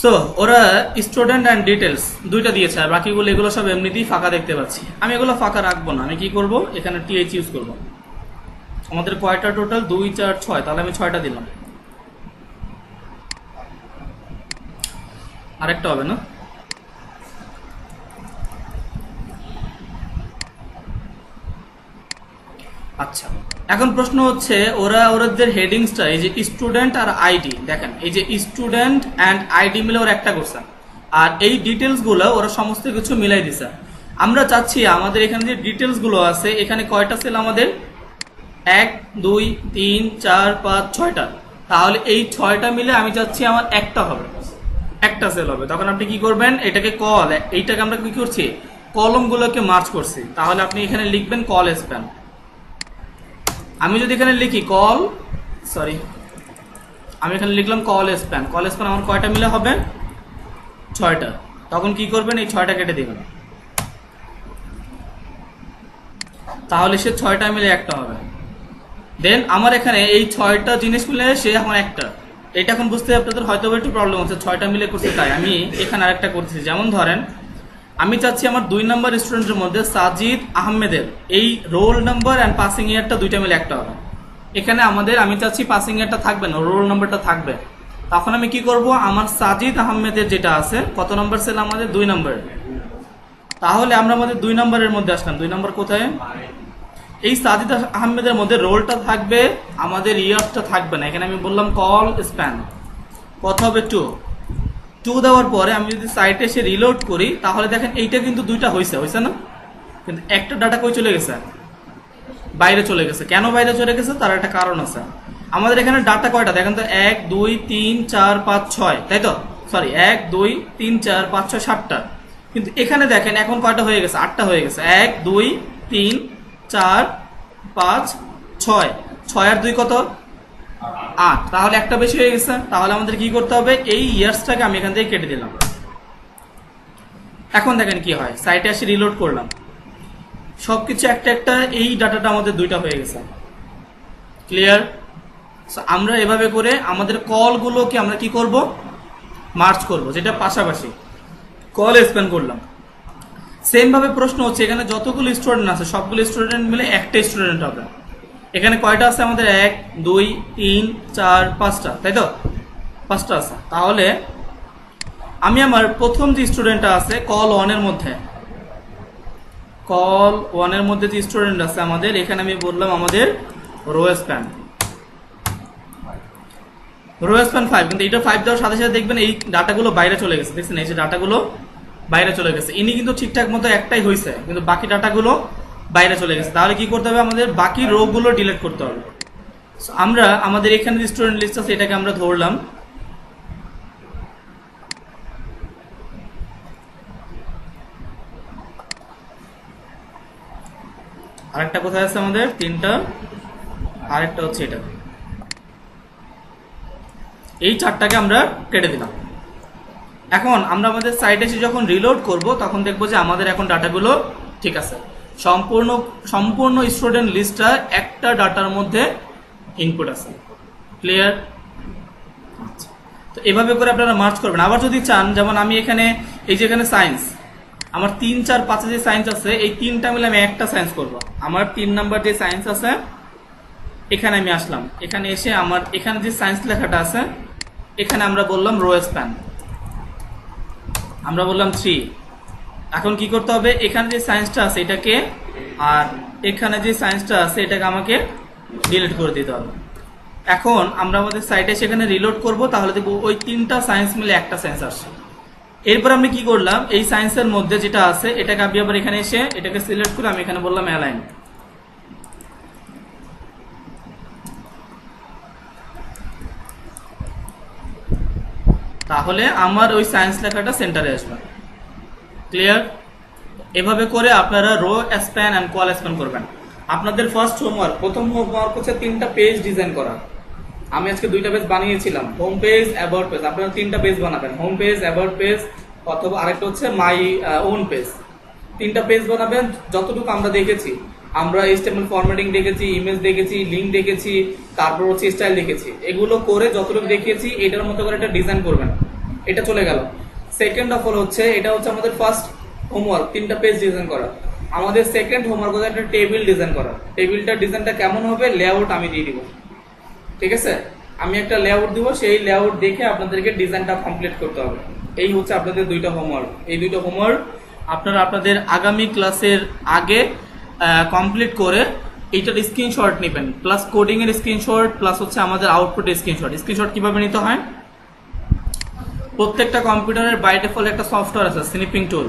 সো ওরা স্টুডেন্ট অ্যান্ড ডিটেলস দুইটা দিয়েছে, আর বাকিগুলো এগুলো সব এমনিতেই ফাঁকা দেখতে পাচ্ছি। আমি এগুলো ফাঁকা রাখবো না, আমি কি করব, এখানে টিএইচ ইউজ করব। আমাদের কয়টা টোটাল, 2 4 6, তাহলে আমি 6টা দিলাম। আরেকটা হবে না? আচ্ছা, এখন প্রশ্ন হচ্ছে ওদের হেডিংসটা এই যে স্টুডেন্ট আর আইডি, দেখেন এই যে স্টুডেন্ট অ্যান্ড আইডি মিলে ওরা একটা করছে, আর এই ডিটেলস গুলো ওরা সমস্ত কিছু মিলাই দিছে। আমরা চাচ্ছি আমাদের এখানে যে ডিটেলস গুলো আছে, এখানে কয়টা সেল আমাদের, 1 2 3 4 5 6টা, তাহলে এই 6টা মিলে আমি চাচ্ছি আমার একটা হবে, একটা সেল হবে। তখন আপনি কি করবেন, এটাকে এইটাকে আমরা কি করছি, কলমগুলোকে মার্চ করছি, তাহলে আপনি এখানে লিখবেন কল স্প্যান। আমি যদি এখানে লিখি আমি এখানে লিখলাম কল স্প্যান আমার কয়টা মিলে হবে, 6টা। তখন কি করবেন, এই 6টা কেটে দিবেন, তাহলে সে 6টা মিলে একটা হবে। দেন আমার এখানে এই 6টা জিনিস মিলে সে এখন একটা, এটা এখন বুঝতে আপনাদের হয়তো একটু প্রবলেম হচ্ছে, 6টা মিলে করতে, তাই আমি এখানে আরেকটা করতেছি। যেমন ধরেন আমি চাচ্ছি আমার 2 নম্বর স্টুডেন্টের মধ্যে সাজিদ আহমেদের এই রোল নাম্বার অ্যান্ড পাসিং ইয়ারটা দুইটা মিলে একটা হবে। এখানে আমি চাচ্ছি পাসিং ইয়ারটা থাকবে না, রোল নাম্বারটা থাকবে। তখন আমি কি করব, আমার সাজিদ আহমেদের যেটা আছে, কত নম্বর সেল আমাদের, 2 নম্বর, তাহলে আমরা আমাদের 2 নম্বরের মধ্যে আসলাম। 2 নম্বর কোথায়, এই সাজিদ আহমেদের মধ্যে রোলটা থাকবে, আমাদের ইয়ারটা থাকবে না। এখানে আমি বললাম কল স্প্যান, কত হবে, 2 দেওয়ার পরে আমি যদি সাইটে এসে রিলোড করি, তাহলে দেখেন এইটা কিন্তু দুইটা হয়েছে না, কিন্তু একটা ডাটা কই চলে গেছে, বাইরে চলে গেছে। কেন বাইরে চলে গেছে, তার একটা কারণ আছে। আমাদের এখানে ডাটা কয়টা দেখেন তো, 1 2 3 4 5 6, তাই তো, 1 2 3 4 5 6 7টা, কিন্তু এখানে দেখেন এখন কয়টা হয়ে গেছে, 8টা হয়ে গেছে। 1 2 3 4 5 6, 6 আর 2 কত, 8, তাহলে একটা বেশি হয়ে গেছে। তাহলে আমাদের কি করতে হবে, এই ইয়ার্সটাকে আমি এখান থেকে কেটে দিলাম। এখন দেখেন কি হয়, সাইটে এসে রিলোড করলাম, সবকিছু একটা একটা, এই ডাটাটা আমাদের 2টা হয়ে গেছে। ক্লিয়ার? আমরা এভাবে করে আমাদের কলগুলোকে আমরা কি করব, মার্চ করব, যেটা পাশাপাশি কল স্প্যান করলাম। সেম ভাবে প্রশ্ন হচ্ছে, এখানে যতগুলো স্টুডেন্ট আছে সবগুলো স্টুডেন্ট মিলে একটা স্টুডেন্ট হবে। এখানে কয়টা আছে আমাদের, 1 2 3 4 5টা, তাই তো, 5টা আছে। তাহলে আমি আমার প্রথম যে স্টুডেন্টটা আছে কল 1-এর মধ্যে যে স্টুডেন্ট আছে আমাদের, এখানে আমি বললাম আমাদের রো স্প্যান 5, কিন্তু এটা 5 দেওয়ার সাথে সাথে দেখবেন এই ডাটাগুলো বাইরে চলে গেছে। দেখছেন এই যে ডাটাগুলো বাইরে চলে গেছে, ইনি কিন্তু ঠিকঠাক মতো একটাই হয়েছে, কিন্তু বাকি ডাটাগুলো বাইরে চলে গেছে। তাহলে কি করতে হবে, আমাদের বাকি রো গুলো ডিলিট করতে হবে। আমরা আমাদের এখানে যে স্টুডেন্ট লিস্ট আছে এটাকে আমরা ধরলাম, আরেকটা কোথায় আছে আমাদের, 3টা, আরেকটা হচ্ছে এটা, এই 4টাকে আমরা কেটে দিলাম। এখন আমরা আমাদের সাইটে এসে যখন রিলোড করব, তখন দেখবো যে আমাদের এখন ডাটাগুলো ঠিক আছে, সম্পূর্ণ স্টুডেন্ট লিস্টটা একটা ডাটার মধ্যে ইনপুট আছে। ক্লিয়ার? আচ্ছা, তো এভাবে করে আপনারা মার্চ করবেন। আবার যদি চান, যেমন আমি এখানে এই যে এখানে সায়েন্স, আমার 3 4 5 যে সায়েন্স আছে, এই 3টা মিলে আমি একটা সায়েন্স করব। আমার 3 নাম্বার যে সায়েন্স আছে, এখানে আমি আসলাম, এখানে এসে আমার এখানে যে সায়েন্স লেখাটা আছে, এখানে আমরা বললাম রো স্প্যান, আমরা বললাম 3। এখন কি করতে হবে, এখানে যে সায়েন্সটা আছে এটাকে, আর এখানে যে সায়েন্সটা আছে এটাকে আমাকে ডিলিট করে দিতে হবে। এখন আমরা আমাদের সাইটে সেখানে রিলোড করব, তাহলে দেখব ওই 3টা সায়েন্স মিলে একটা সায়েন্স আসছে। এরপর আমি কি করলাম, এই সায়েন্সের মধ্যে যেটা আছে এটাকে আমি আবার এখানে এসে এটাকে সিলেক্ট করে আমি এখানে বললাম অ্যালাইন। তাহলে আমার ওই সায়েন্স লেখাটা সেন্টারে আসবে। ক্লিয়ার? এভাবে করে আপনারা row span and col span করবেন। আপনাদের প্রথম হোমওয়ার্ক হচ্ছে 3টা পেজ ডিজাইন করা। আমি আজকে 2টা পেজ বানিয়েছিলাম, হোম পেজ, অ্যাবাউট পেজ। আপনারা 3টা পেজ বানাবেন, হোম পেজ, অ্যাবাউট পেজ, অথবা আরেকটা হচ্ছে মাই ওন পেজ। 3টা পেজ বানাবেন। যতটুকু আমরা দেখেছি, আমরা HTML ফরম্যাটিং দেখেছি, ইমেজ দেখেছি, লিঙ্ক দেখেছি, তারপর হচ্ছে স্টাইল দেখেছি। এগুলো করে যতটুকু দেখিয়েছি এটার মতো করে একটা ডিজাইন করবেন। এটা চলে গেল। সেকেন্ড অফ অল হচ্ছে, এটা হচ্ছে আমাদের ফার্স্ট হোমওয়ার্ক, 3টা পেজ ডিজাইন করা। আমাদের সেকেন্ড হোমওয়ার্ক হচ্ছে একটা টেবিল ডিজাইন করা। টেবিলটার ডিজাইনটা কেমন হবে, লেআউট আমি দিয়ে দিব। ঠিক আছে, আমি একটা লেআউট দিব, সেই লেআউট দেখে আপনাদেরকে ডিজাইনটা কমপ্লিট করতে হবে। এই হচ্ছে আপনাদের 2টা হোমওয়ার্ক। এই 2টা হোমওয়ার্ক আপনারা আপনাদের আগামী ক্লাসের আগে কমপ্লিট করে এইটার স্ক্রিনশট নেবেন, প্লাস কোডিং এর স্ক্রিনশট, প্লাস হচ্ছে আমাদের আউটপুটের স্ক্রিনশট। স্ক্রিনশট কিভাবে নিতে হয়, প্রত্যেকটা কম্পিউটারের বাই ডিফল্ট একটা সফটওয়্যার আছে স্নিপিং টুল।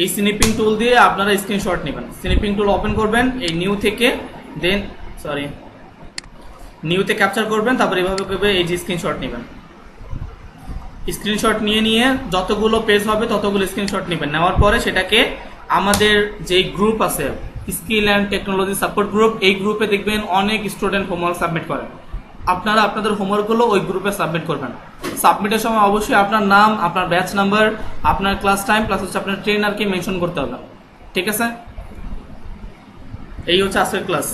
এই স্নিপিং টুল দিয়ে আপনারা স্ক্রিনশট নেবেন। স্নিপিং টুল ওপেন করবেন, এই নিউতে ক্যাপচার করবেন, তারপর এভাবে করবে, এই যে স্ক্রিনশট নেবেন। স্ক্রিনশট নিয়ে যতগুলো পেজ হবে ততগুলো স্ক্রিনশট নেবেন। নেওয়ার পরে সেটাকে আমাদের যে গ্রুপ আছে, skill and technology support group, এই গ্রুপে দেখবেন অনেক স্টুডেন্ট হোমওয়ার্ক সাবমিট করেন। আপনারা আপনাদের হোমওয়ার্কগুলো ওই গ্রুপে সাবমিট করবেন। সাবমিটের সময় অবশ্যই আপনার নাম, আপনার ব্যাচ নাম্বার, আপনার ক্লাস টাইম, প্লাস হচ্ছে আপনার ট্রেনারকে মেনশন করতে হবে। ঠিক আছে, এই হচ্ছে আজকের ক্লাস।